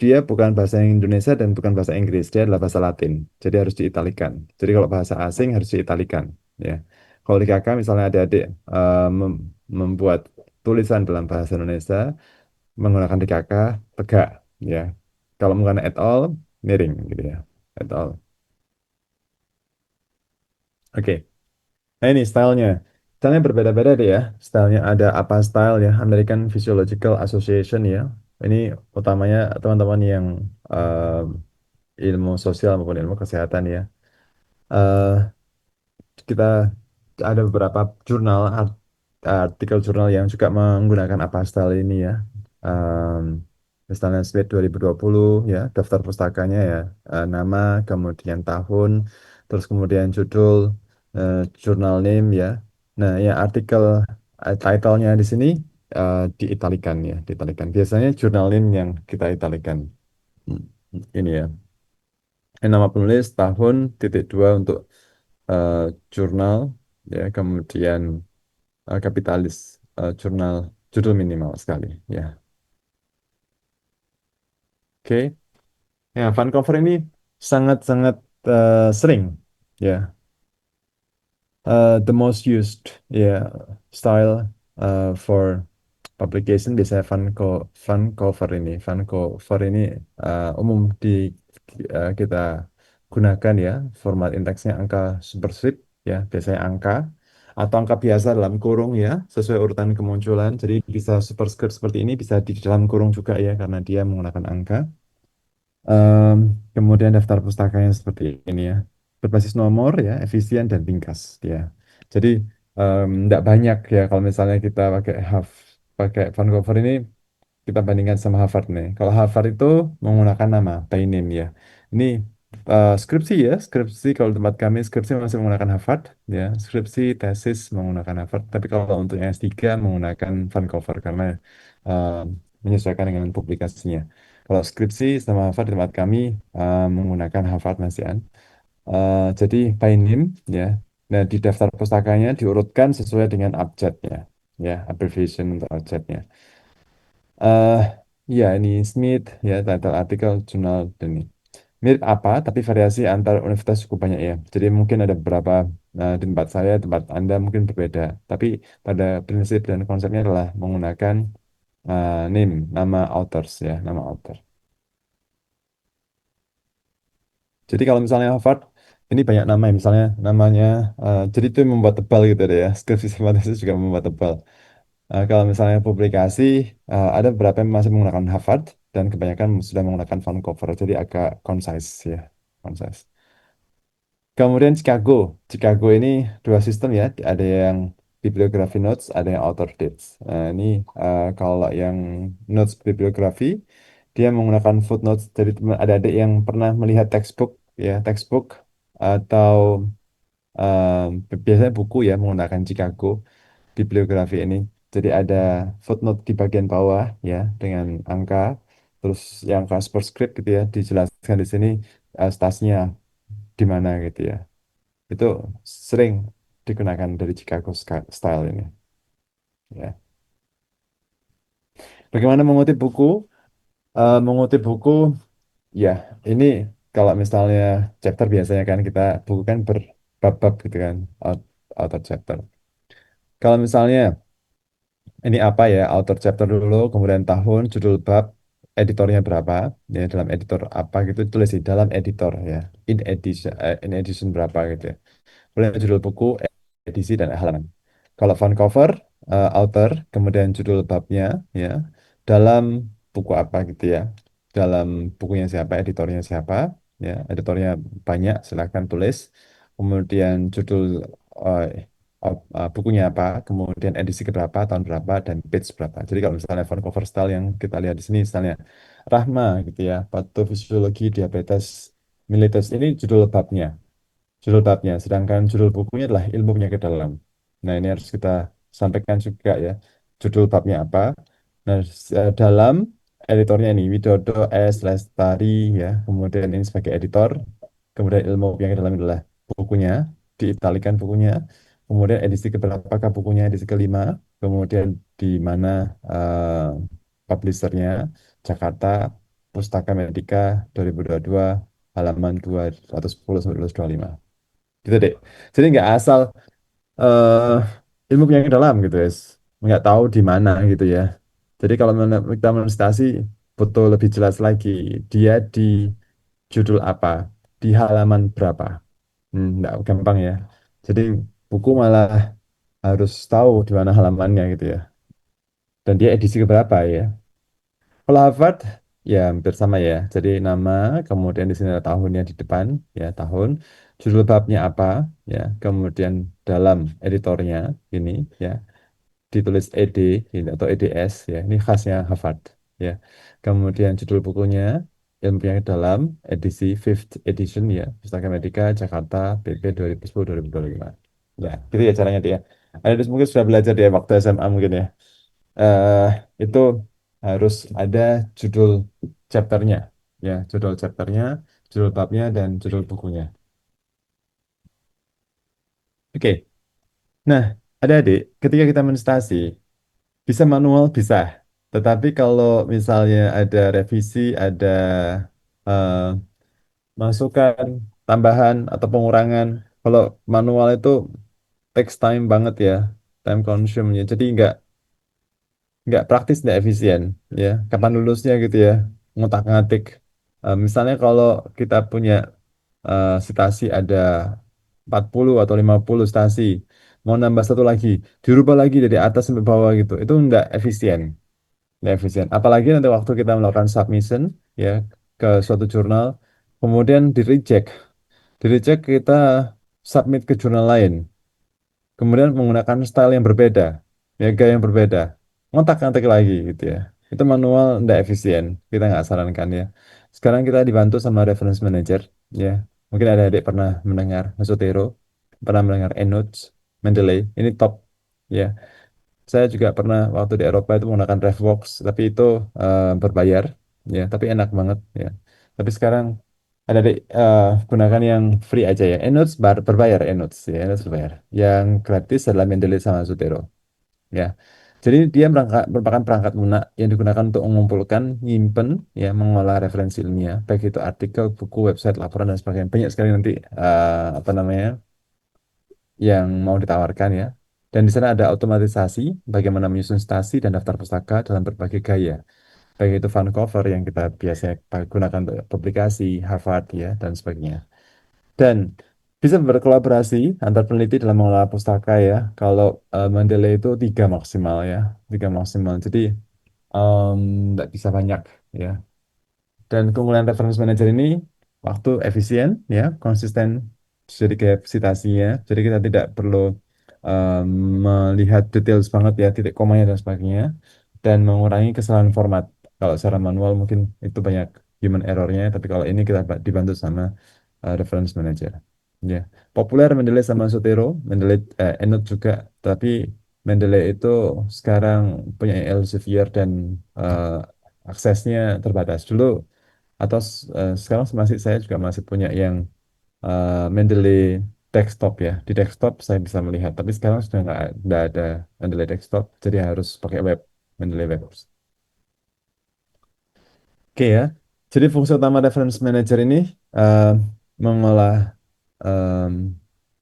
[SPEAKER 1] dia bukan bahasa Indonesia dan bukan bahasa Inggris, dia adalah bahasa Latin, jadi harus diitalikan. Jadi kalau bahasa asing harus diitalikan ya. Kalau di kakak misalnya adik-adik membuat tulisan dalam bahasa Indonesia menggunakan DKK tegak ya. Kalau menggunakan et al miring gitu ya. Et al. Oke. Nah ini stylenya. Stylenya berbeda-beda deh ya. Stylenya ada apa style ya. American Physiological Association ya. Ini utamanya teman-teman yang ilmu sosial maupun ilmu kesehatan ya. Eh, kita ada beberapa artikel jurnal yang juga menggunakan apa style ini ya. Em, Misalnya Smith 2020 ya, daftar pustakanya ya, nama, kemudian tahun, terus kemudian judul, jurnal name ya. Nah, ya artikel title-nya di sini diitalikan ya, diitalikan. Biasanya jurnal name yang kita italikan. Hmm, Ini ya. Nama penulis, tahun, titik dua untuk eh, jurnal, ya, kemudian kapitalis, jurnal, judul minimal sekali, ya. Oke. Ya, Vancouver ini sangat-sangat sering, ya. The most used, ya, style for publication biasanya Vancouver ini. Vancouver ini umum kita gunakan ya. Format indeksnya angka superscript, ya, biasanya angka atau angka biasa dalam kurung ya, sesuai urutan kemunculan. Jadi bisa superscript seperti ini, bisa di dalam kurung juga ya, karena dia menggunakan angka. Em, Kemudian daftar pustakanya seperti ini ya, berbasis nomor ya, efisien dan ringkas ya. Jadi tidak banyak ya kalau misalnya kita pakai Vancouver ini kita bandingkan sama Harvard nih. Kalau Harvard itu menggunakan nama by name ya. Ini skripsi ya, skripsi kalau tempat kami skripsi masih menggunakan Harvard ya, skripsi tesis menggunakan Harvard. Tapi kalau untuk yang S3 menggunakan Vancouver karena eh, menyesuaikan dengan publikasinya. Kalau skripsi sama Harvard di tempat kami menggunakan Harvard Mas Yan. Jadi by name ya. Nah di daftar pustakanya diurutkan sesuai dengan abjadnya ya, abbreviation untuk abjadnya. eh Ya, ini Smith, ya, title artikel, jurnal, dan ini. Mirip apa, tapi variasi antar universitas cukup banyak ya. Jadi mungkin ada beberapa, di tempat saya, tempat Anda mungkin berbeda. Tapi pada prinsip dan konsepnya adalah menggunakan name, nama authors ya, nama author. Jadi kalau misalnya Harvard, ini banyak nama ya, misalnya namanya, jadi itu yang membuat tebal gitu deh ya. Skripsi sama tesis juga membuat tebal. Kalau misalnya publikasi, ada beberapa yang masih menggunakan Harvard dan kebanyakan sudah menggunakan Vancouver, jadi agak concise ya, concise. Kemudian Chicago, Chicago ini dua sistem ya, ada yang bibliography notes, ada yang author dates. Nah, ini kalau yang notes bibliografi, dia menggunakan footnotes. Jadi ada adik yang pernah melihat textbook ya, textbook atau biasanya buku ya menggunakan Chicago bibliografi ini. Jadi ada footnote di bagian bawah ya dengan angka, terus yang angka superscript gitu ya dijelaskan di sini stasiunnya di mana gitu ya. Itu sering digunakan dari Chicago Style ini ya. Bagaimana mengutip buku? Mengutip buku ya ini kalau misalnya chapter biasanya kan kita buku kan berbab-bab gitu kan, author chapter. Kalau misalnya ini apa ya, author chapter dulu, kemudian tahun, judul bab, editornya berapa, ya dalam editor apa gitu, tulis di dalam editor ya, in edition berapa gitu ya. Kemudian judul buku, edisi, dan halaman. Kalau front cover, author, kemudian judul babnya ya, dalam buku apa gitu ya. dalam bukunya siapa, editornya siapa, ya, editornya banyak, silahkan tulis. Kemudian judul eh, bukunya apa, kemudian edisi keberapa, tahun berapa, dan page berapa. Jadi kalau misalnya font cover style yang kita lihat di sini, misalnya Rahma gitu ya, patofisiologi diabetes mellitus, ini judul babnya, sedangkan judul bukunya adalah ilmu penyakit dalam. Nah, ini harus kita sampaikan juga ya, judul babnya apa. Nah, dalam editornya ini Widodo S. Lestari ya, kemudian ini sebagai editor, kemudian ilmu penyakit dalam adalah bukunya, diitalikan bukunya, kemudian edisi keberapakah bukunya, edisi kelima, kemudian di mana eh, publishernya, Jakarta, Pustaka Medika 2022, halaman 210 sampai 225 gitu deh. Jadi nggak asal ilmu penyakit dalam gitu ya, nggak tahu di mana gitu ya. Jadi kalau kita menstasi butuh lebih jelas lagi, dia di judul apa, di halaman berapa. Nggak gampang ya. Jadi buku malah harus tahu di mana halamannya gitu ya. Dan dia edisi keberapa ya. Kalau Harvard ya hampir sama ya. Jadi nama, kemudian di sini ada tahunnya di depan, ya tahun, judul babnya apa, ya, kemudian dalam editornya ini, ya, ditulis ED ini, atau EDS, ya, ini khasnya Harvard, ya. Kemudian judul bukunya Ilmu Penyakit Dalam, edisi fifth edition, ya, Pustaka Medika Jakarta PP 2010-2025. Ya, gitu ya caranya dia. Anda mungkin sudah belajar dia waktu SMA mungkin ya. eh itu harus ada judul chapternya, ya, judul chapternya, judul babnya, dan judul bukunya. Oke, nah, adik-adik, ketika kita menstasi, bisa manual, bisa. Tetapi kalau misalnya ada revisi, ada eh, masukan, tambahan, atau pengurangan, kalau manual itu takes time banget ya, time consume-nya. Jadi nggak praktis, nggak efisien ya, kapan lulusnya gitu ya, ngotak-ngatik. Misalnya kalau kita punya stasi ada 40 atau 50 stasi, mau nambah satu lagi, dirubah lagi dari atas sampai bawah gitu, itu nggak efisien, apalagi nanti waktu kita melakukan submission ya ke suatu jurnal, kemudian di reject kita submit ke jurnal lain, kemudian menggunakan style yang berbeda, ya, gaya yang berbeda, ngotak-ngatik lagi gitu ya. Itu manual, ndak efisien, kita nggak sarankan ya. Sekarang kita dibantu sama reference manager, ya. Mungkin ada adik pernah mendengar Zotero, pernah mendengar EndNotes, Mendeley, ini top, ya. Saya juga pernah waktu di Eropa itu menggunakan Refworks, tapi itu berbayar, ya, tapi enak banget, ya. Tapi sekarang ada di gunakan yang free aja ya. EndNotes berbayar, EndNotes ya, EndNotes berbayar. Yang gratis adalah Mendeley sama Zotero, ya. Jadi dia merupakan perangkat lunak yang digunakan untuk mengumpulkan, nyimpen, ya, mengolah referensi ilmiah, baik itu artikel, buku, website, laporan, dan sebagainya. Banyak sekali nanti apa namanya yang mau ditawarkan ya. Dan di sana ada otomatisasi bagaimana menyusun stasi dan daftar pustaka dalam berbagai gaya. Baik itu fun cover yang kita biasanya gunakan untuk publikasi, Harvard ya, dan sebagainya. Dan bisa berkolaborasi antar peneliti dalam mengelola pustaka ya. Kalau Mendeley itu tiga maksimal ya, tiga maksimal. Jadi em, nggak bisa banyak ya. Dan keunggulan reference manager ini waktu efisien, ya, konsisten jadi kayak citasinya. Jadi kita tidak perlu em, melihat details banget ya, titik komanya dan sebagainya, dan mengurangi kesalahan format. Kalau secara manual mungkin itu banyak human errornya, tapi kalau ini kita dibantu sama reference manager. Ya, populer Mendeley sama Sotero, Mendeley Endnote juga, tapi Mendeley itu sekarang punya Elsevier dan eh, aksesnya terbatas. Dulu atau sekarang saya juga masih punya yang Mendeley desktop ya. Di desktop saya bisa melihat, tapi sekarang sudah nggak ada Mendeley desktop, jadi harus pakai Mendeley web. Oke ya. Jadi fungsi utama reference manager ini eh, mengolah em,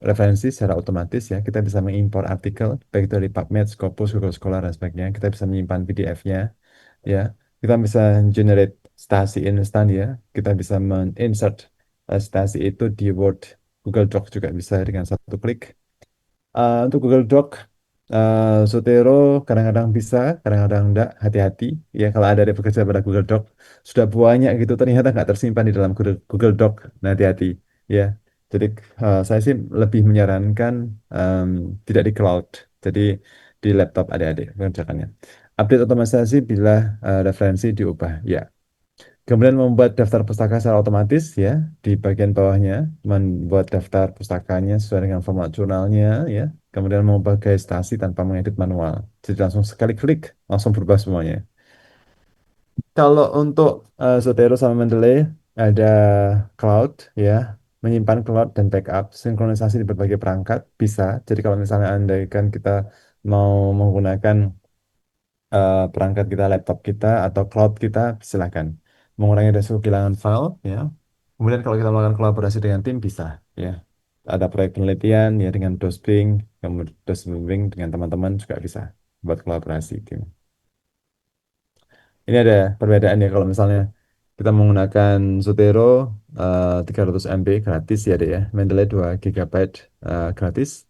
[SPEAKER 1] referensi secara otomatis ya. Kita bisa mengimpor artikel baik dari PubMed, Scopus, Google Scholar, dan sebagainya. Kita bisa menyimpan PDF-nya ya. Kita bisa generate stasi instan ya. Kita bisa men-insert stasi itu di Word, Google Doc juga bisa dengan satu klik. Untuk Google Doc Zotero kadang-kadang bisa, kadang-kadang enggak. Hati-hati. Ya kalau ada yang bekerja pada Google Doc sudah banyak gitu ternyata nggak tersimpan di dalam Google Doc. Nah, hati-hati. Ya. Jadi saya sih lebih menyarankan em, tidak di cloud. Jadi di laptop adik-adik mengerjakannya. Update otomatisasi bila referensi diubah. Ya. Kemudian membuat daftar pustaka secara otomatis ya di bagian bawahnya, membuat daftar pustakanya sesuai dengan format jurnalnya ya. Kemudian mengubah gaya stasi tanpa mengedit manual. Jadi langsung sekali klik langsung berubah semuanya. Kalau untuk Zotero sama Mendeley ada cloud ya, menyimpan cloud dan backup, sinkronisasi di berbagai perangkat bisa. Jadi kalau misalnya andaikan kita mau menggunakan perangkat kita, laptop kita, atau cloud kita, silakan. Mengurangi resiko kehilangan file, ya. Kemudian kalau kita melakukan kolaborasi dengan tim, bisa, ya. Ada proyek penelitian, ya, dengan Dosbing, kemudian Dosbing dengan teman-teman juga bisa buat kolaborasi tim. Ini ada perbedaan ya kalau misalnya kita menggunakan Zotero 300 MB gratis ya deh ya, Mendeley 2 GB gratis.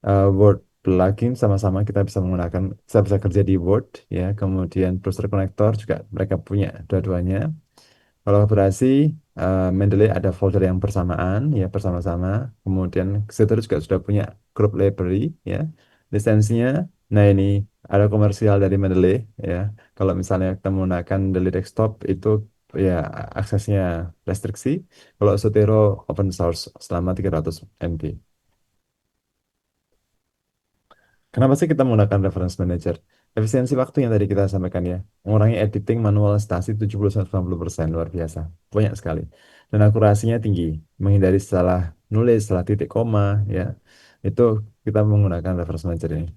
[SPEAKER 1] Word plugin sama-sama kita bisa menggunakan, kita bisa kerja di Word ya, kemudian browser connector juga mereka punya dua-duanya. Kalau kolaborasi Mendeley ada folder yang bersamaan ya bersama-sama, kemudian Zotero juga sudah punya group library ya, lisensinya. Nah ini ada komersial dari Mendeley ya. Kalau misalnya kita menggunakan Mendeley desktop itu ya aksesnya restriksi. Kalau Zotero open source selama 300 MB. Kenapa sih kita menggunakan reference manager? Efisiensi waktu yang tadi kita sampaikan ya. Mengurangi editing manual stasi 70-90%. Luar biasa. Banyak sekali. Dan akurasinya tinggi. Menghindari salah nulis, salah titik koma. Ya, itu kita menggunakan reference manager ini.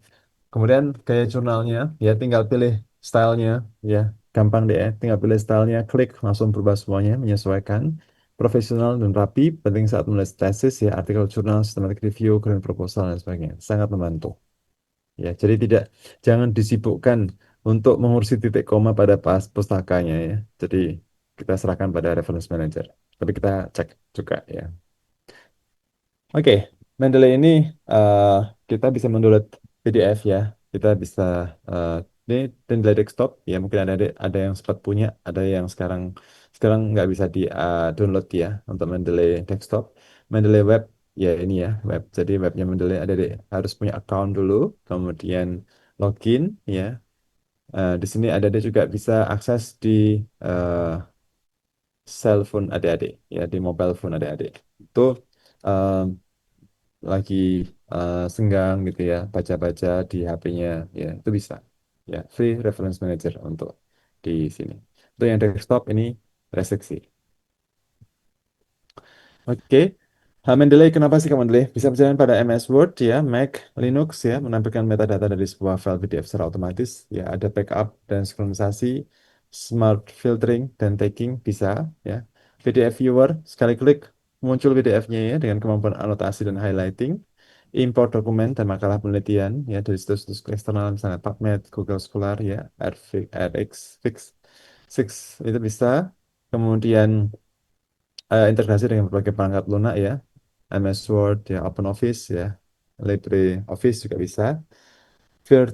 [SPEAKER 1] Kemudian gaya jurnalnya, ya tinggal pilih stylenya. Ya, gampang deh ya. Tinggal pilih stylenya, klik, langsung berubah semuanya. Menyesuaikan. Profesional dan rapi. Penting saat menulis tesis ya. Artikel jurnal, systematic review, grant proposal, dan sebagainya. Sangat membantu. Ya, jadi jangan disibukkan untuk mengurusi titik koma pada pas pustakanya ya. Jadi kita serahkan pada reference manager. Tapi kita cek juga ya. Oke, Mendeley ini eh, kita bisa mendownload PDF ya. Kita bisa eh, ini Mendeley desktop ya. Mungkin ada yang sempat punya, ada yang sekarang sekarang nggak bisa di download ya untuk Mendeley desktop. Mendeley web ya ini ya web. Jadi webnya Mendeley harus punya account dulu, kemudian login ya. Di sini ada juga bisa akses di eh, cell phone adik-adik ya di mobile phone adik-adik. Itu eh, lagi senggang gitu ya, baca-baca di HP-nya ya, itu bisa. Ya, free reference manager untuk di sini. Untuk yang desktop ini restriksi. Oke. Mendeley, kenapa sih Mendeley? Bisa berjalan pada MS Word ya, Mac, Linux ya, menampilkan metadata dari sebuah file PDF secara otomatis. Ya, ada backup dan sinkronisasi, smart filtering dan tagging bisa ya. PDF viewer, sekali klik muncul PDF-nya ya dengan kemampuan anotasi dan highlighting. Import dokumen dan makalah penelitian ya dari situs-situs eksternal misalnya PubMed, Google Scholar ya, RX, Fix, Six itu bisa. Kemudian integrasi dengan berbagai perangkat lunak ya, MS Word ya, OpenOffice ya, LibreOffice juga bisa. Fitur,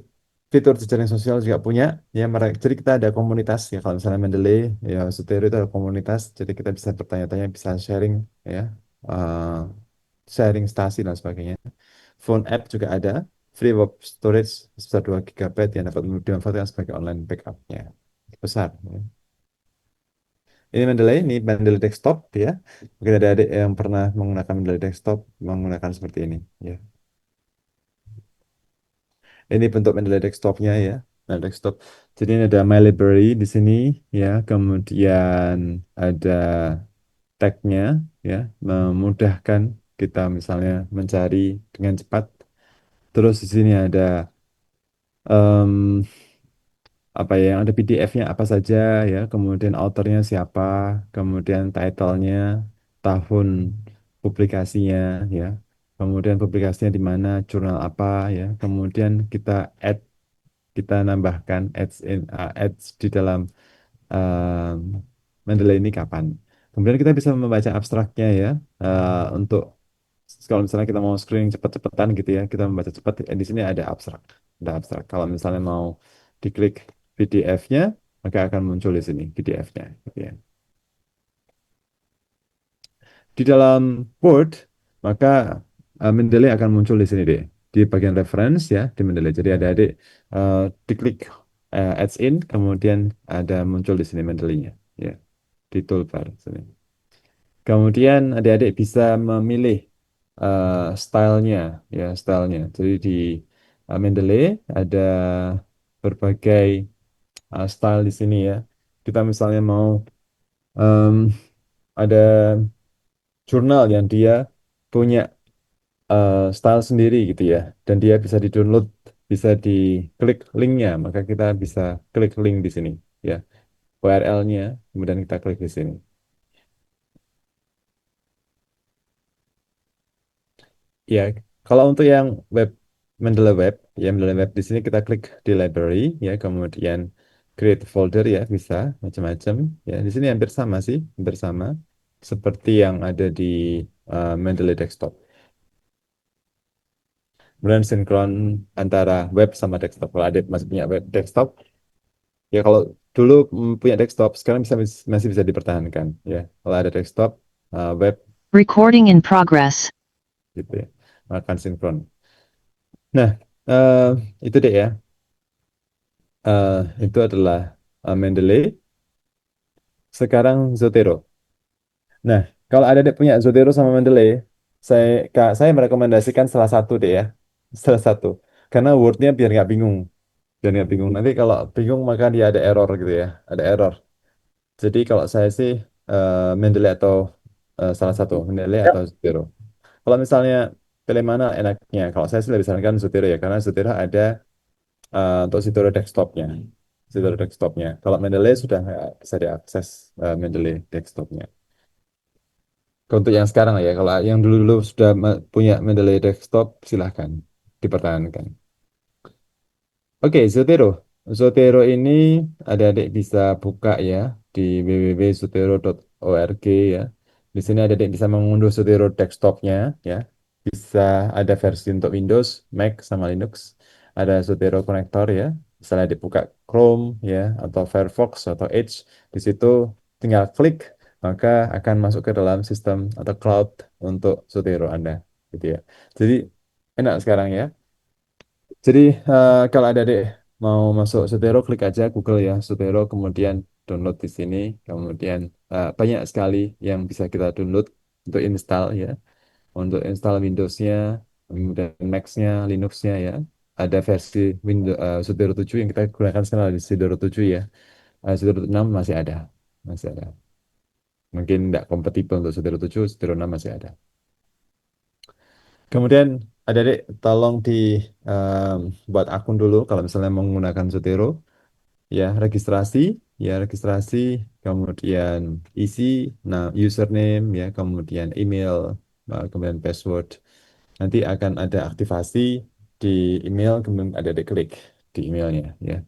[SPEAKER 1] fitur jejaring sosial juga punya ya. Jadi kita ada komunitas ya. Kalau misalnya Mendeley ya, Zotero itu ada komunitas. Jadi kita bisa bertanya-tanya, bisa sharing ya, eh, sharing stasi dan sebagainya. Phone app juga ada. Free web storage sebesar 2 GB yang dapat dimanfaatkan sebagai online backupnya. Besar. Ya. Ini Mendeley, ini Mendeley desktop ya. Mungkin ada adik yang pernah menggunakan Mendeley desktop menggunakan seperti ini ya. Ini bentuk Mendeley desktopnya ya. Mendeley desktop. Jadi ini ada My Library di sini ya. Kemudian ada tagnya ya, memudahkan kita misalnya mencari dengan cepat. Terus di sini ada em, apa ya, yang ada PDF-nya apa saja ya, kemudian autornya siapa, kemudian title-nya, tahun publikasinya ya, kemudian publikasinya di mana, jurnal apa ya, kemudian kita nambahkan ads di dalam um, Mendeley ini kapan. Kemudian kita bisa membaca abstraknya ya untuk Kalau misalnya kita mau screening cepet-cepetan gitu ya, kita membaca cepat, di sini ada abstrak. Ada abstrak. Kalau misalnya mau diklik PDF-nya, maka akan muncul di sini PDF-nya. Gitu ya. Di dalam Word, maka Mendeley akan muncul di sini deh. Di bagian reference ya, di Mendeley. Jadi adik-adik eh, diklik adds in, kemudian ada muncul di sini Mendeley-nya. Ya, di toolbar sini. Kemudian adik-adik bisa memilih stylenya, ya stylenya. Jadi di Mendeley ada berbagai style di sini ya. Kita misalnya mau em, ada jurnal yang dia punya style sendiri gitu ya, dan dia bisa di-download, bisa diklik linknya, maka kita bisa klik link di sini ya, URL-nya, kemudian kita klik di sini. Ya, kalau untuk yang web Mendeley Web, ya Mendeley Web di sini kita klik di library ya, kemudian create folder ya, bisa macam-macam ya. Di sini hampir sama sih, hampir sama seperti yang ada di Mendeley Desktop. Kemudian sinkron antara web sama desktop. Kalau ada masih punya web desktop, ya kalau dulu punya desktop, sekarang masih bisa dipertahankan ya. Kalau ada desktop, web
[SPEAKER 2] Recording in progress.
[SPEAKER 1] gitu ya, akan sinkron. Nah, eh, itu deh ya. Eh, itu adalah Mendeley. Sekarang Zotero. Nah, kalau ada deh punya Zotero sama Mendeley, saya merekomendasikan salah satu deh ya, salah satu. Karena Word-nya biar nggak bingung, biar nggak bingung. Nanti kalau bingung maka dia ada error gitu ya, ada error. Jadi kalau saya sih Mendeley atau salah satu Mendeley atau Zotero. Kalau misalnya pilih mana enaknya, kalau saya sih lebih sarankan Zotero ya, karena Zotero ada untuk Zotero desktopnya, Zotero desktopnya. Kalau Mendeley sudah nggak bisa diakses Mendeley desktopnya. Untuk yang sekarang ya, kalau yang dulu-dulu sudah punya Mendeley desktop, silahkan dipertahankan. Oke, Zotero. Zotero ini adik-adik bisa buka ya di www.zotero.org ya. Di sini adik-adik bisa mengunduh Zotero desktopnya ya. Bisa ada versi untuk Windows, Mac, sama Linux. Ada Zotero Connector ya. Misalnya dibuka Chrome ya, atau Firefox atau Edge. Di situ tinggal klik, maka akan masuk ke dalam sistem atau cloud untuk Zotero Anda. Gitu ya. Jadi enak sekarang ya. Jadi kalau ada adik mau masuk Sotero, klik aja Google ya Sotero, kemudian download di sini, kemudian banyak sekali yang bisa kita download untuk install ya, untuk install Windows-nya, kemudian Mac-nya, Linux-nya ya. Ada versi Windows Sotero 7 yang kita gunakan sekarang di Sotero 7 ya. Sotero 6 masih ada, masih ada. Mungkin tidak kompatibel untuk Sotero 7, Sotero 6 masih ada. Kemudian adik-adik tolong di buat akun dulu kalau misalnya menggunakan Zotero ya, registrasi ya, registrasi, kemudian isi nah username ya, kemudian email, kemudian password. Nanti akan ada aktivasi di email, kemudian ada klik di emailnya ya.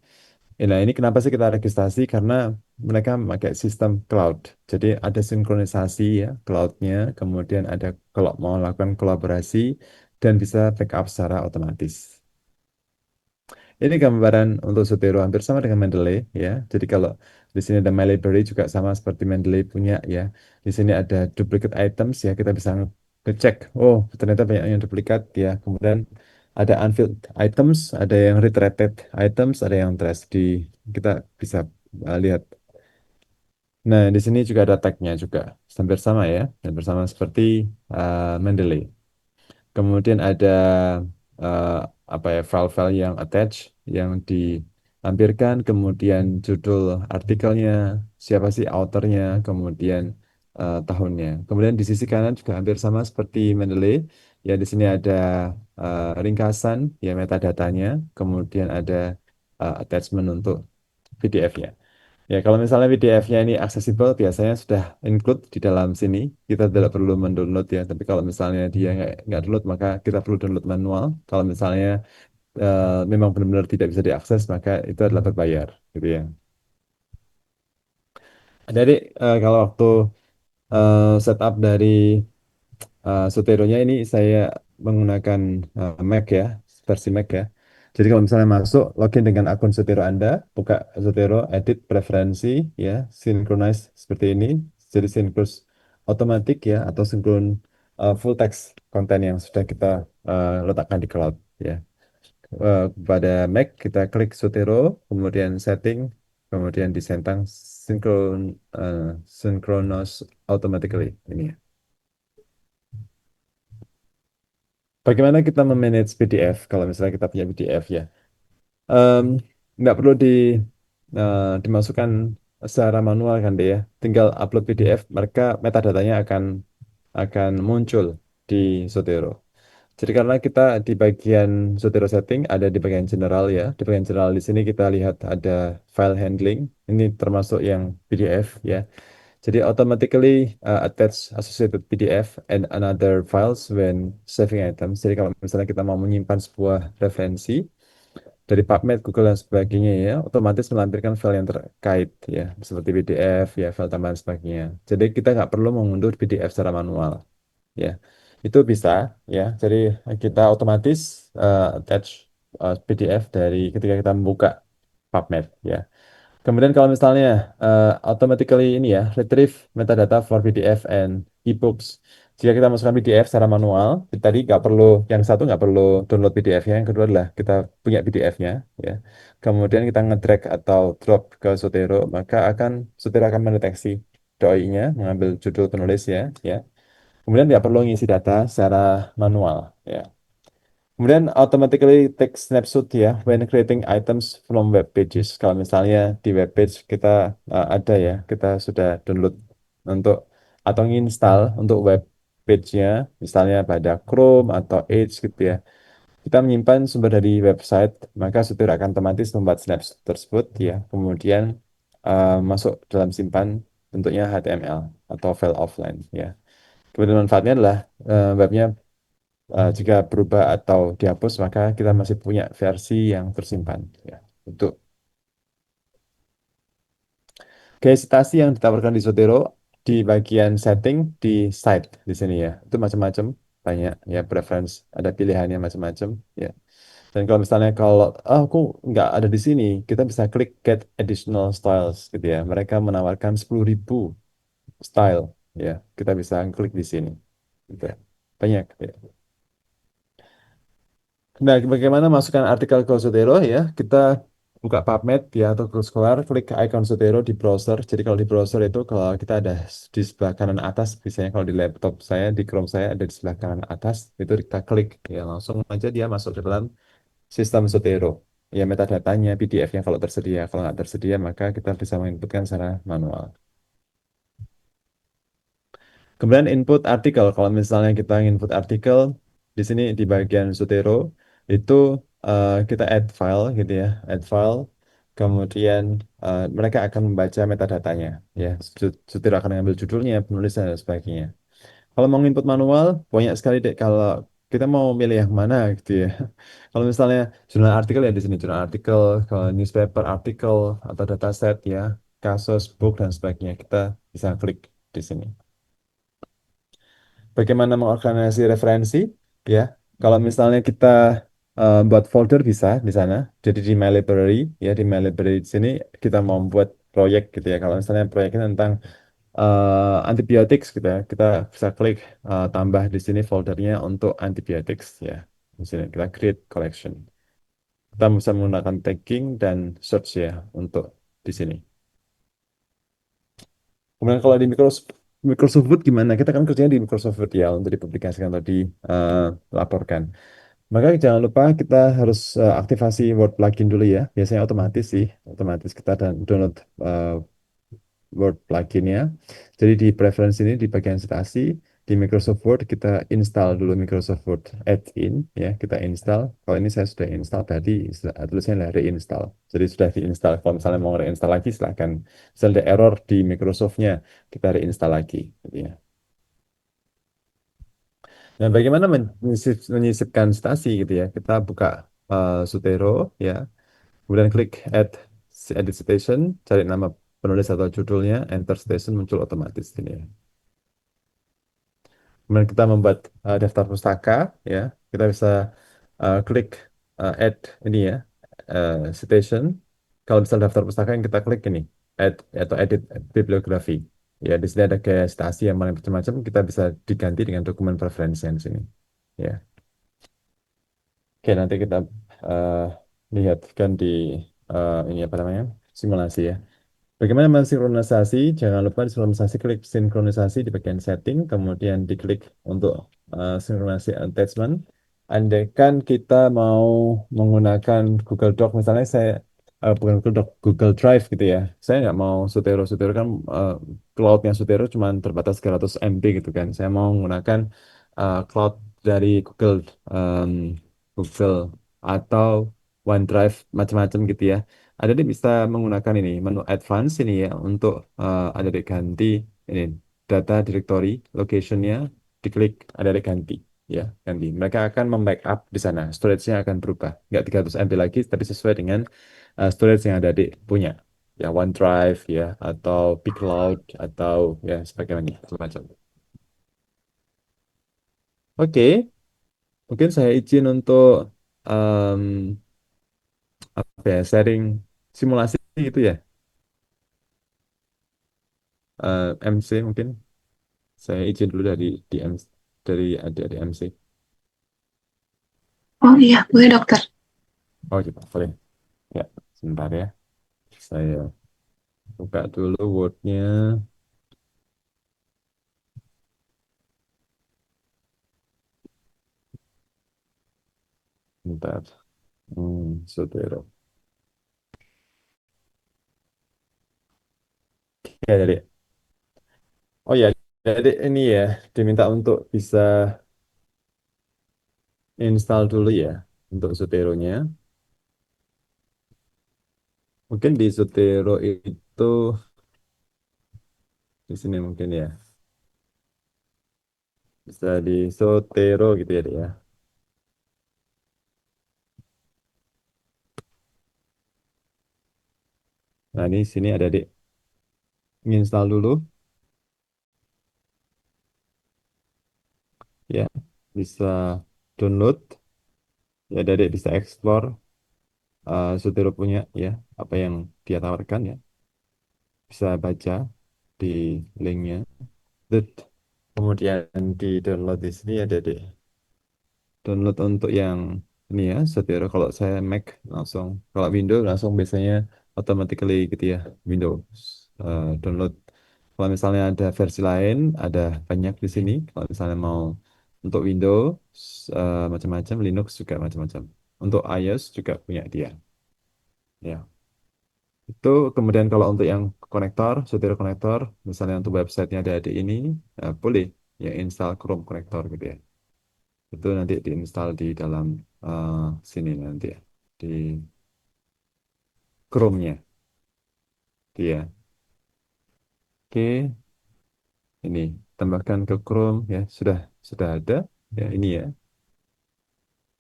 [SPEAKER 1] Nah, ini kenapa sih kita registrasi? Karena mereka pakai sistem cloud. Jadi ada sinkronisasi ya, cloudnya. Kemudian ada kalau mau lakukan kolaborasi dan bisa backup secara otomatis. Ini gambaran untuk Zotero hampir sama dengan Mendeley ya. Jadi kalau di sini ada My Library juga sama seperti Mendeley punya ya. Di sini ada duplicate items ya. Kita bisa ngecek. Oh, ternyata banyak yang duplikat ya. Kemudian ada unfilled items, ada yang retracted items, ada yang trash di kita bisa lihat. Nah, di sini juga ada tag-nya juga. Hampir sama ya. Hampir sama seperti Mendeley. Kemudian ada eh, apa ya, file-file yang attach, yang dilampirkan, kemudian judul artikelnya, siapa sih authornya, kemudian tahunnya. Kemudian di sisi kanan juga hampir sama seperti Mendeley. Ya, di sini ada ringkasan, ya metadatanya, kemudian ada attachment untuk PDF-nya. Ya, kalau misalnya PDF-nya ini aksesibel, biasanya sudah include di dalam sini. Kita tidak perlu mendownload ya. Tapi kalau misalnya dia nggak download, maka kita perlu download manual. Kalau misalnya memang benar-benar tidak bisa diakses, maka itu adalah berbayar, gitu ya. Jadi kalau waktu setup dari Soteronya ini saya menggunakan Mac ya, versi Mac ya. Jadi kalau misalnya masuk, login dengan akun Sotero Anda, buka Sotero, edit preferensi, ya, synchronize seperti ini. Jadi sinkron otomatis ya, atau sinkron full text konten yang sudah kita letakkan di cloud ya. Pada Mac kita klik Sotero, kemudian setting, kemudian disentang synchron synchronous automatically ini ya. Bagaimana kita memanage PDF kalau misalnya kita punya PDF ya? Em, nggak perlu dimasukkan secara manual kan deh ya. Tinggal upload PDF, mereka metadatanya akan muncul di Zotero. Jadi karena kita di bagian Zotero setting ada di bagian general ya. Di bagian general di sini kita lihat ada file handling. Ini termasuk yang PDF ya. Jadi automatically attach associated PDF and another files when saving items. Jadi kalau misalnya kita mau menyimpan sebuah referensi dari PubMed, Google dan sebagainya ya, otomatis melampirkan file yang terkait ya, seperti PDF ya, file tambahan sebagainya. Jadi kita nggak perlu mengunduh PDF secara manual ya. Itu bisa ya. Jadi kita otomatis attach PDF dari ketika kita membuka PubMed ya. Kemudian kalau misalnya automatically ini ya, retrieve metadata for PDF and ebooks. Jika kita masukkan PDF secara manual, tadi nggak perlu, yang satu nggak perlu download PDF-nya, yang kedua adalah kita punya PDF-nya, ya. Kemudian kita nge-drag atau drop ke Zotero, maka Zotero akan mendeteksi doi-nya, mengambil judul penulis ya. Kemudian nggak perlu ngisi data secara manual, ya. Kemudian automatically take snapshot ya when creating items from web pages. Kalau misalnya di web page kita ada ya, kita sudah download untuk atau install untuk web page-nya, misalnya pada Chrome atau Edge gitu ya. Kita menyimpan sumber dari website, maka Sutir akan otomatis membuat snapshot tersebut ya, kemudian masuk dalam simpan bentuknya HTML atau file offline ya. Kemudian manfaatnya adalah webnya jika berubah atau dihapus, maka kita masih punya versi yang tersimpan. Ya. Untuk gaya citasi yang ditawarkan di Zotero di bagian setting di site di sini ya, itu macam-macam banyak ya preference, ada pilihannya macam-macam ya. Dan kalau misalnya kalau aku nggak ada di sini, kita bisa klik get additional styles gitu ya. Mereka menawarkan 10.000 style ya. Kita bisa klik di sini. Gitu ya. Banyak ya. Nah, bagaimana masukkan artikel ke Zotero ya? Kita buka PubMed ya atau Google Scholar, klik ke icon Zotero di browser. Jadi kalau di browser itu kalau kita ada di sebelah kanan atas, misalnya kalau di laptop saya, di Chrome saya ada di sebelah kanan atas, itu kita klik ya langsung aja dia masuk ke dalam sistem Zotero. Ya metadatanya, PDF-nya kalau tersedia. Kalau nggak tersedia, maka kita bisa menginputkan secara manual. Kemudian input artikel. Kalau misalnya kita input artikel di sini di bagian Zotero itu kita add file gitu ya, add file. Kemudian mereka akan membaca metadatanya ya. Zotero akan mengambil judulnya, penulisan dan sebagainya. Kalau mau input manual banyak sekali deh. Kalau kita mau milih yang mana gitu ya. Kalau misalnya jurnal artikel ya di sini jurnal artikel, kalau newspaper artikel atau dataset ya, kasus, book dan sebagainya kita bisa klik di sini. Bagaimana mengorganisasi referensi ya. Kalau misalnya kita buat folder bisa di sana. Jadi di My Library ya di My Library di sini kita mau buat proyek gitu ya. Kalau misalnya proyeknya tentang antibiotics gitu ya, kita bisa klik tambah di sini foldernya untuk antibiotics ya. Di sini kita create collection. Kita bisa menggunakan tagging dan search ya untuk di sini. Kemudian kalau di Microsoft Word gimana? Kita kan kerjanya di Microsoft Word ya untuk dipublikasikan atau dilaporkan. Maka jangan lupa kita harus aktivasi Word plugin dulu ya. Biasanya otomatis sih, otomatis kita download Word pluginnya. Jadi di preference ini di bagian citasi di Microsoft Word kita install dulu Microsoft Word add-in ya, kita install. Kalau ini saya sudah install tadi, tulisnya adalah reinstall. Jadi sudah diinstal. Kalau misalnya mau reinstall lagi silahkan. Misalnya ada error di Microsoft-nya, kita reinstall lagi gitu ya. Nah, bagaimana menyisipkan stasi gitu ya? Kita buka Zotero ya, kemudian klik add edit citation, cari nama penulis atau judulnya, enter citation muncul otomatis ini ya. Kemudian kita membuat daftar pustaka, ya. Kita bisa klik add ini ya, citation. Kalau misal daftar pustaka yang kita klik ini, add atau edit bibliografi. Ya, di sini ada gaya citasi yang macam-macam. Kita bisa diganti dengan dokumen preferensi yang di sini. Ya, oke nanti kita eh, lihatkan di ini apa namanya simulasi ya. Bagaimana mensinkronisasi? Jangan lupa sinkronisasi, klik sinkronisasi di bagian setting, kemudian diklik untuk sinkronisasi attachment. Andaikan kita mau menggunakan Google Doc, misalnya saya bukan Google Doc, Google Drive gitu ya. Saya nggak mau Sutero, Sutero kan cloud-nya Sutero cuma terbatas 300 MB gitu kan. Saya mau menggunakan cloud dari em, Google atau OneDrive macam-macam gitu ya. Adik bisa menggunakan ini menu advance ini ya untuk adik ganti ini data directory locationnya diklik adik ganti ya ganti. Mereka akan membackup di sana. Storage-nya akan berubah. Nggak 300 MB lagi tapi sesuai dengan storage yang adik punya. Ya OneDrive ya atau Cloud atau ya sebagainya macam-macam. Oke, mungkin saya izin untuk em, apa ya sharing simulasi itu ya. MC mungkin. Saya izin dulu dari DM dari adik-adik MC.
[SPEAKER 3] Oh iya, boleh dokter.
[SPEAKER 1] Oh gitu, boleh. Ya, sebentar ya. Saya buka dulu Word-nya. Bentar. Sotero. Ya, jadi. Oh ya, jadi ini ya diminta untuk bisa install dulu ya untuk Sotero-nya. Mungkin di Sotero itu di sini mungkin ya. Bisa di Sotero gitu ya, Dek, ya. Nah, ini sini ada di install dulu ya. Bisa download ya, Dek bisa explore Sutero punya ya apa yang dia tawarkan ya bisa baca di linknya. Dut. Kemudian di download di sini ada di download untuk yang ini ya Sutero. Kalau saya Mac langsung, kalau Windows langsung biasanya automatically gitu ya Windows download. Kalau misalnya ada versi lain ada banyak di sini. Kalau misalnya mau untuk Windows macam-macam, Linux juga macam-macam. Untuk iOS juga punya dia. Ya. Itu kemudian kalau untuk yang konektor, setir konektor, misalnya untuk websitenya ada di ini, ya boleh ya install Chrome konektor gitu ya. Itu nanti diinstal di dalam eh, sini nanti ya, di Chrome-nya dia. Oke, ini tambahkan ke Chrome ya, sudah ada ya ini ya.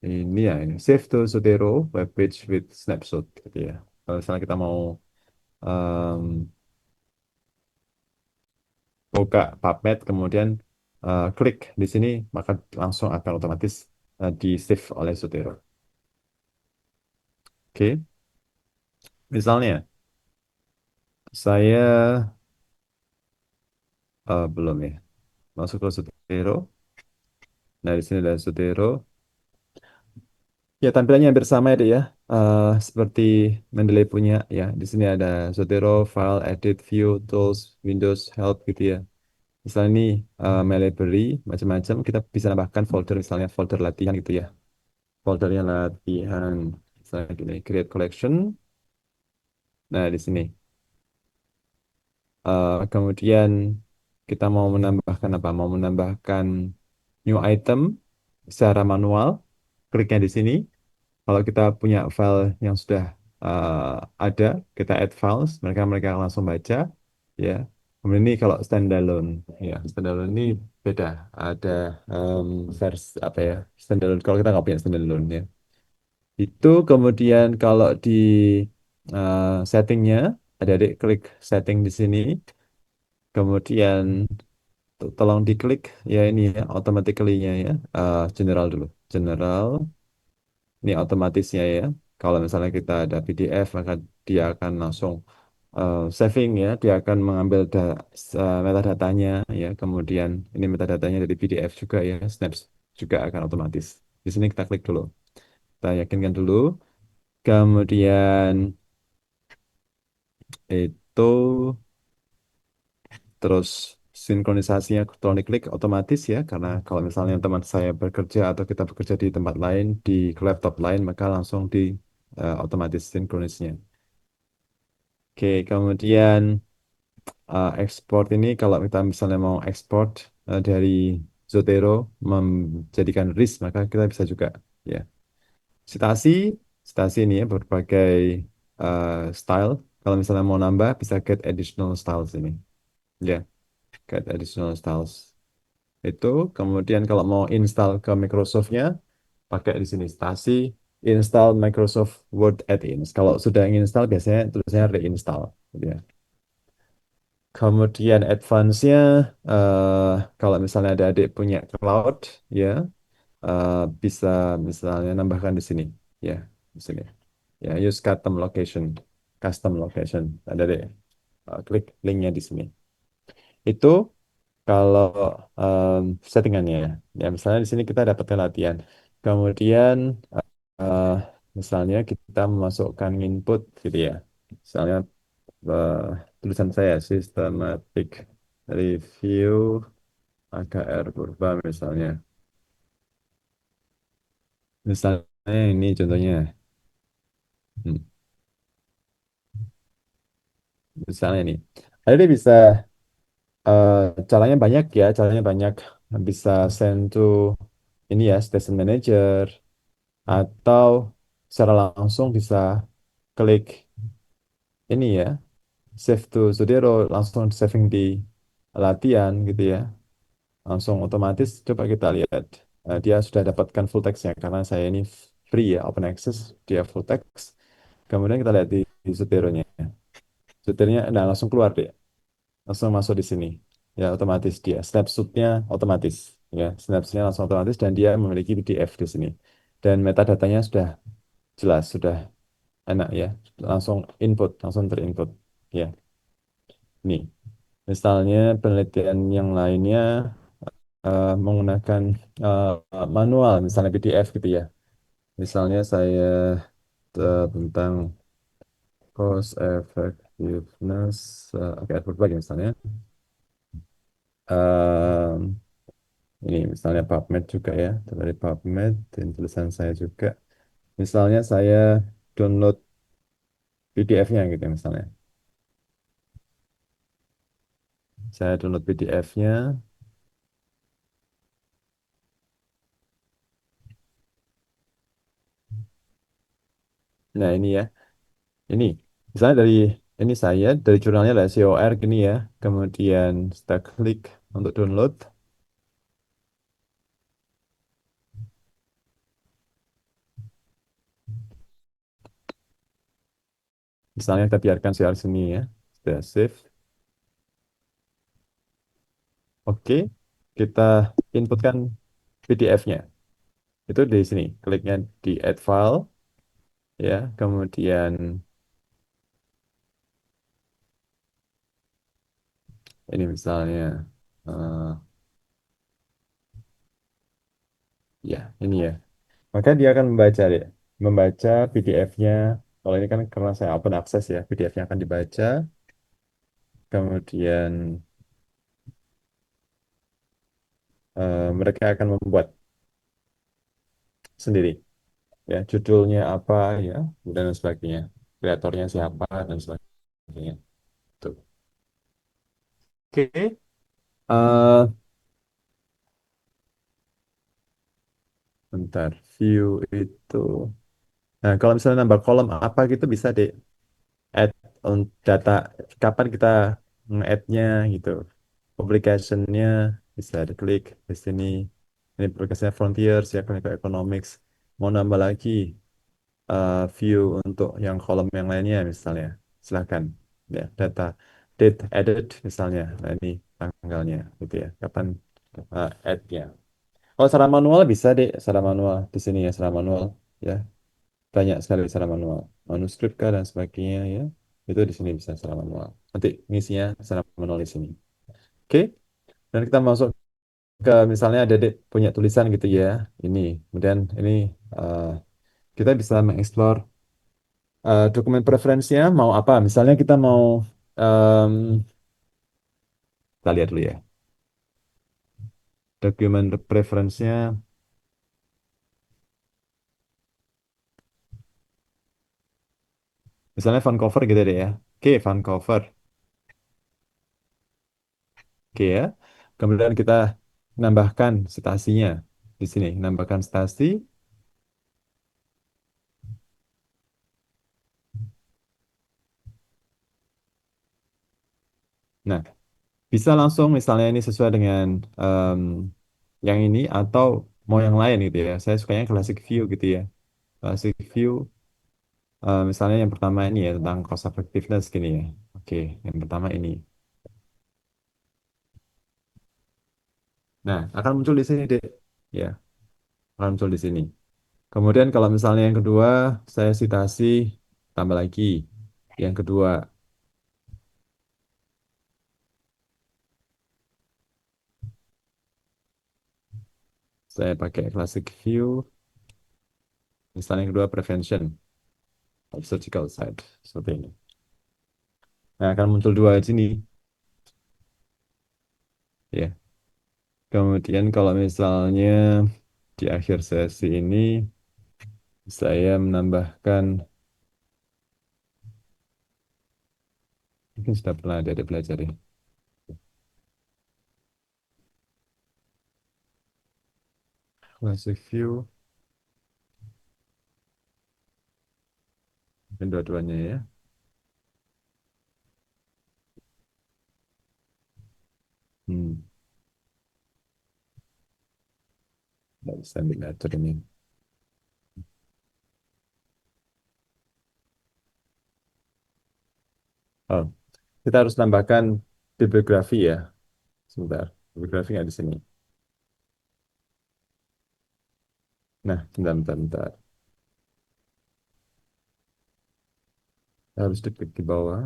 [SPEAKER 1] Ini ya ini save to Zotero web page with snapshot gitu ya. Kalau misalnya kita mau em, buka PubMed kemudian klik di sini maka langsung akan otomatis di save oleh Sotero. Oke, misalnya saya belum ya masuk ke Sotero. Nah di sini ada Sotero. Ya tampilannya hampir sama ya, Dek, ya. Seperti Mendeley punya ya. Di sini ada Sotero, File, Edit, View, Tools, Windows, Help gitu ya. Misalnya ini My Library macam-macam kita bisa nambahkan folder misalnya folder latihan gitu ya. Foldernya latihan misalnya gini, Create Collection. Nah, di sini. Kemudian kita mau menambahkan apa? Mau menambahkan new item secara manual. Kliknya di sini. Kalau kita punya file yang sudah ada, kita add files, mereka langsung baca, ya. Kemudian ini kalau standalone, ya standalone ini beda. Ada versi apa ya? Standalone. Kalau kita nggak punya standalone ya. Itu kemudian kalau di settingnya, adik-adik klik setting di sini. Kemudian tolong diklik ya ini ya automatically-nya ya. General dulu. General, ini otomatisnya ya. Kalau misalnya kita ada PDF, maka dia akan langsung saving ya. Dia akan mengambil metadatanya ya. Kemudian ini metadatanya dari PDF juga ya. Snaps juga akan otomatis. Di sini kita klik dulu. Kita yakinkan dulu. Kemudian itu terus sinkronisasinya tolong diklik otomatis ya, karena kalau misalnya teman saya bekerja atau kita bekerja di tempat lain, di laptop lain, maka langsung di otomatis sinkronisnya. Oke, kemudian ekspor ini kalau kita misalnya mau ekspor dari Zotero menjadikan RIS, maka kita bisa juga ya. Citasi, citasi ini ya berbagai style. Kalau misalnya mau nambah, bisa get additional styles ini. Ya, get additional styles. Itu kemudian kalau mau install ke Microsoft-nya pakai di sini stasi install Microsoft Word add-ins. Kalau sudah install biasanya tulisnya reinstall gitu ya. Kemudian advance-nya kalau misalnya ada adik punya cloud ya eh, bisa misalnya nambahkan di sini ya di sini ya use custom location ada deh klik linknya di sini. Itu kalau settingannya ya. Ya, misalnya di sini kita dapatkan latihan. Kemudian eh, misalnya kita memasukkan input gitu ya. Misalnya eh, tulisan saya systematic review AKR Purba misalnya. Misalnya ini contohnya. Hmm, Misalnya ini. Ada dia bisa eh, caranya banyak ya, caranya banyak. Bisa send to ini ya, station manager atau secara langsung bisa klik ini ya, save to Zotero, langsung saving di latihan gitu ya, langsung otomatis. Coba kita lihat. Dia sudah dapatkan full text-nya karena saya ini free ya, open access, dia full text. Kemudian kita lihat di Zotero-nya. Zotero-nya nah, langsung keluar deh, langsung masuk di sini. Ya otomatis dia snapshot-nya otomatis ya, snapshot-nya langsung otomatis dan dia memiliki PDF di sini. Dan metadatanya sudah jelas, sudah enak ya, langsung input, langsung terinput ya. Nih, misalnya penelitian yang lainnya menggunakan manual, misalnya PDF gitu ya. Misalnya saya tentang cost effectiveness, oke, berbagi misalnya. Em, ini misalnya PubMed juga ya, dari PubMed dan tulisan saya juga. Misalnya saya download PDF-nya gitu ya, misalnya. Saya download PDF-nya. Nah ini ya, ini misalnya dari ini saya dari jurnalnya lah COR gini ya. Kemudian kita klik untuk download. Misalnya kita biarkan COR sini ya. Sudah save. Oke, kita inputkan PDF-nya. Itu di sini. Kliknya di add file ya. Kemudian ini misalnya eh, ya ini ya. Maka dia akan membaca deh. Membaca PDF-nya. Kalau ini kan karena saya open access ya, PDF-nya akan dibaca. Kemudian mereka akan membuat sendiri ya judulnya apa ya dan sebagainya, kreatornya siapa dan sebagainya. Tuh. Oke. eh Bentar, view itu. Nah, kalau misalnya nambah kolom apa gitu bisa di add on data kapan kita nge-add-nya gitu. Publication-nya bisa diklik di sini. Ini publikasinya Frontiers ya, Clinical Economics. Mau nambah lagi view untuk yang kolom yang lainnya misalnya. Silahkan. Ya, data date added misalnya. Nah, ini tanggalnya gitu ya. Kapan add-nya. Oh, secara manual bisa deh, secara manual di sini ya, secara manual ya. Banyak sekali secara manual. Manuskrip kah dan sebagainya ya. Itu di sini bisa secara manual. Nanti ngisinya secara manual di sini. Oke. Dan kita masuk ke misalnya ada dek punya tulisan gitu ya. Ini. Kemudian ini eh, kita bisa mengeksplor dokumen preferensinya mau apa. Misalnya kita mau em, kita lihat dulu ya. Dokumen preferensinya misalnya font cover gitu deh ya. Oke, font cover. Oke ya. Kemudian kita nambahkan citasinya di sini. Nambahkan citasi. Nah, bisa langsung misalnya ini sesuai dengan em, yang ini atau mau yang lain gitu ya. Saya sukanya classic view gitu ya. Classic view misalnya yang pertama ini ya tentang cost effectiveness gini ya. Oke, yang pertama ini. Nah, akan muncul di sini deh. Ya, akan muncul di sini. Kemudian kalau misalnya yang kedua saya citasi tambah lagi. Yang kedua saya pakai classic view. Misalnya yang kedua prevention of surgical site seperti ini. Nah, akan muncul dua di sini ya. Kemudian kalau misalnya di akhir sesi ini saya menambahkan mungkin sudah pernah ada belajar ya. Classic view mungkin dua-duanya ya. Hmm, nggak bisa diatur ini. Oh, kita harus tambahkan bibliografi ya. Sebentar, bibliografi nggak di sini. Nah, bentar, bentar, bentar. Harus diklik di bawah.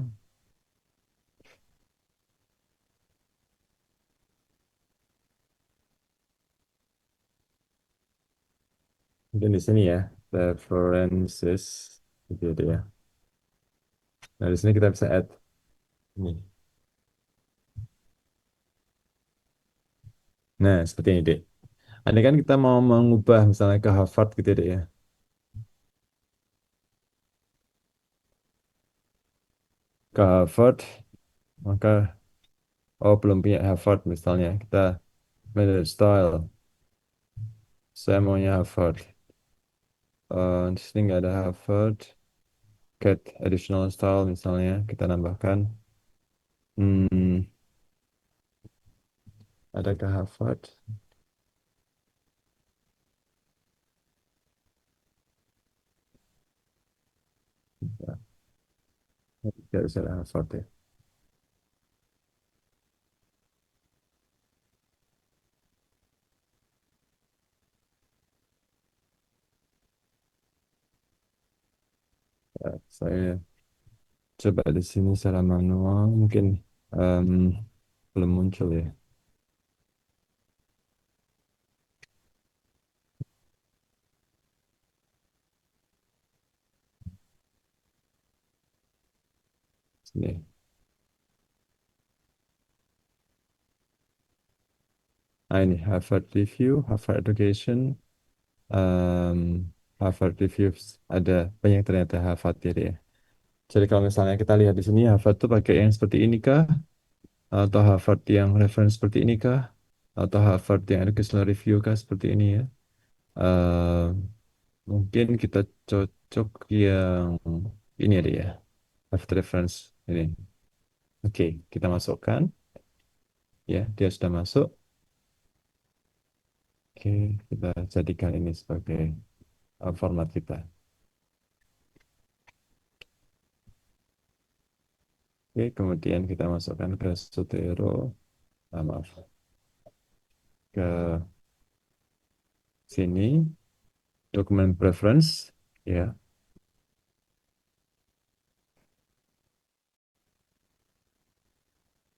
[SPEAKER 1] Mungkin di sini ya, references gitu ya. Nah, di sini kita bisa add ini. Nah, seperti ini deh. Andai kan kita mau mengubah misalnya ke Harvard gitu deh ya. Ke Harvard, maka oh belum punya Harvard misalnya. Kita manage style. Saya maunya Harvard. Di sini nggak ada Harvard. Get additional style misalnya. Kita nambahkan. Hmm, ada ke Harvard. Ya, nggak bisa ada Harvard ya. Saya coba di sini secara manual. Mungkin em, belum muncul ya. Sini. Nah ini Harvard Review, Harvard Education, em, Harvard Reviews. Ada banyak ternyata Harvard ya dia. Jadi kalau misalnya kita lihat di sini Harvard tuh pakai yang seperti ini kah? Atau Harvard yang reference seperti ini kah? Atau Harvard yang educational review kah seperti ini ya? Eh, mungkin kita cocok yang ini ada ya. Harvard reference ini. Oke, kita masukkan ya, dia sudah masuk. Oke, kita jadikan ini sebagai format kita. Oke, kemudian kita masukkan ke Zotero. Maaf, ke sini, dokumen preference, ya,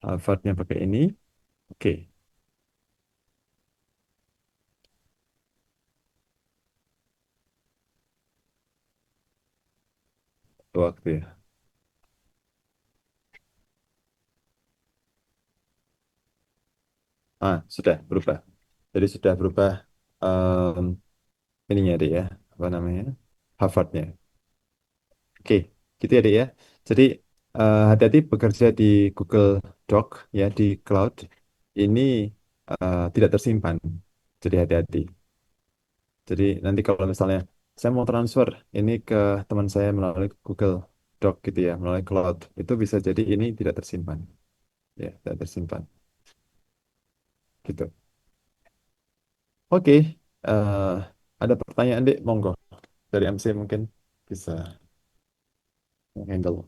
[SPEAKER 1] Harvardnya pakai ini, oke, waktu ya. Sudah berubah. Jadi sudah berubah em, ininya deh ya, apa namanya, Harvardnya. Oke, gitu ya deh ya. Jadi hati-hati bekerja di Google Doc ya di cloud. Ini tidak tersimpan. Jadi hati-hati. Jadi nanti kalau misalnya saya mau transfer ini ke teman saya melalui Google Doc gitu ya, melalui cloud, itu bisa jadi ini tidak tersimpan. Ya, tidak tersimpan. Gitu. Oke, eh, ada pertanyaan deh, monggo. Dari MC mungkin bisa handle.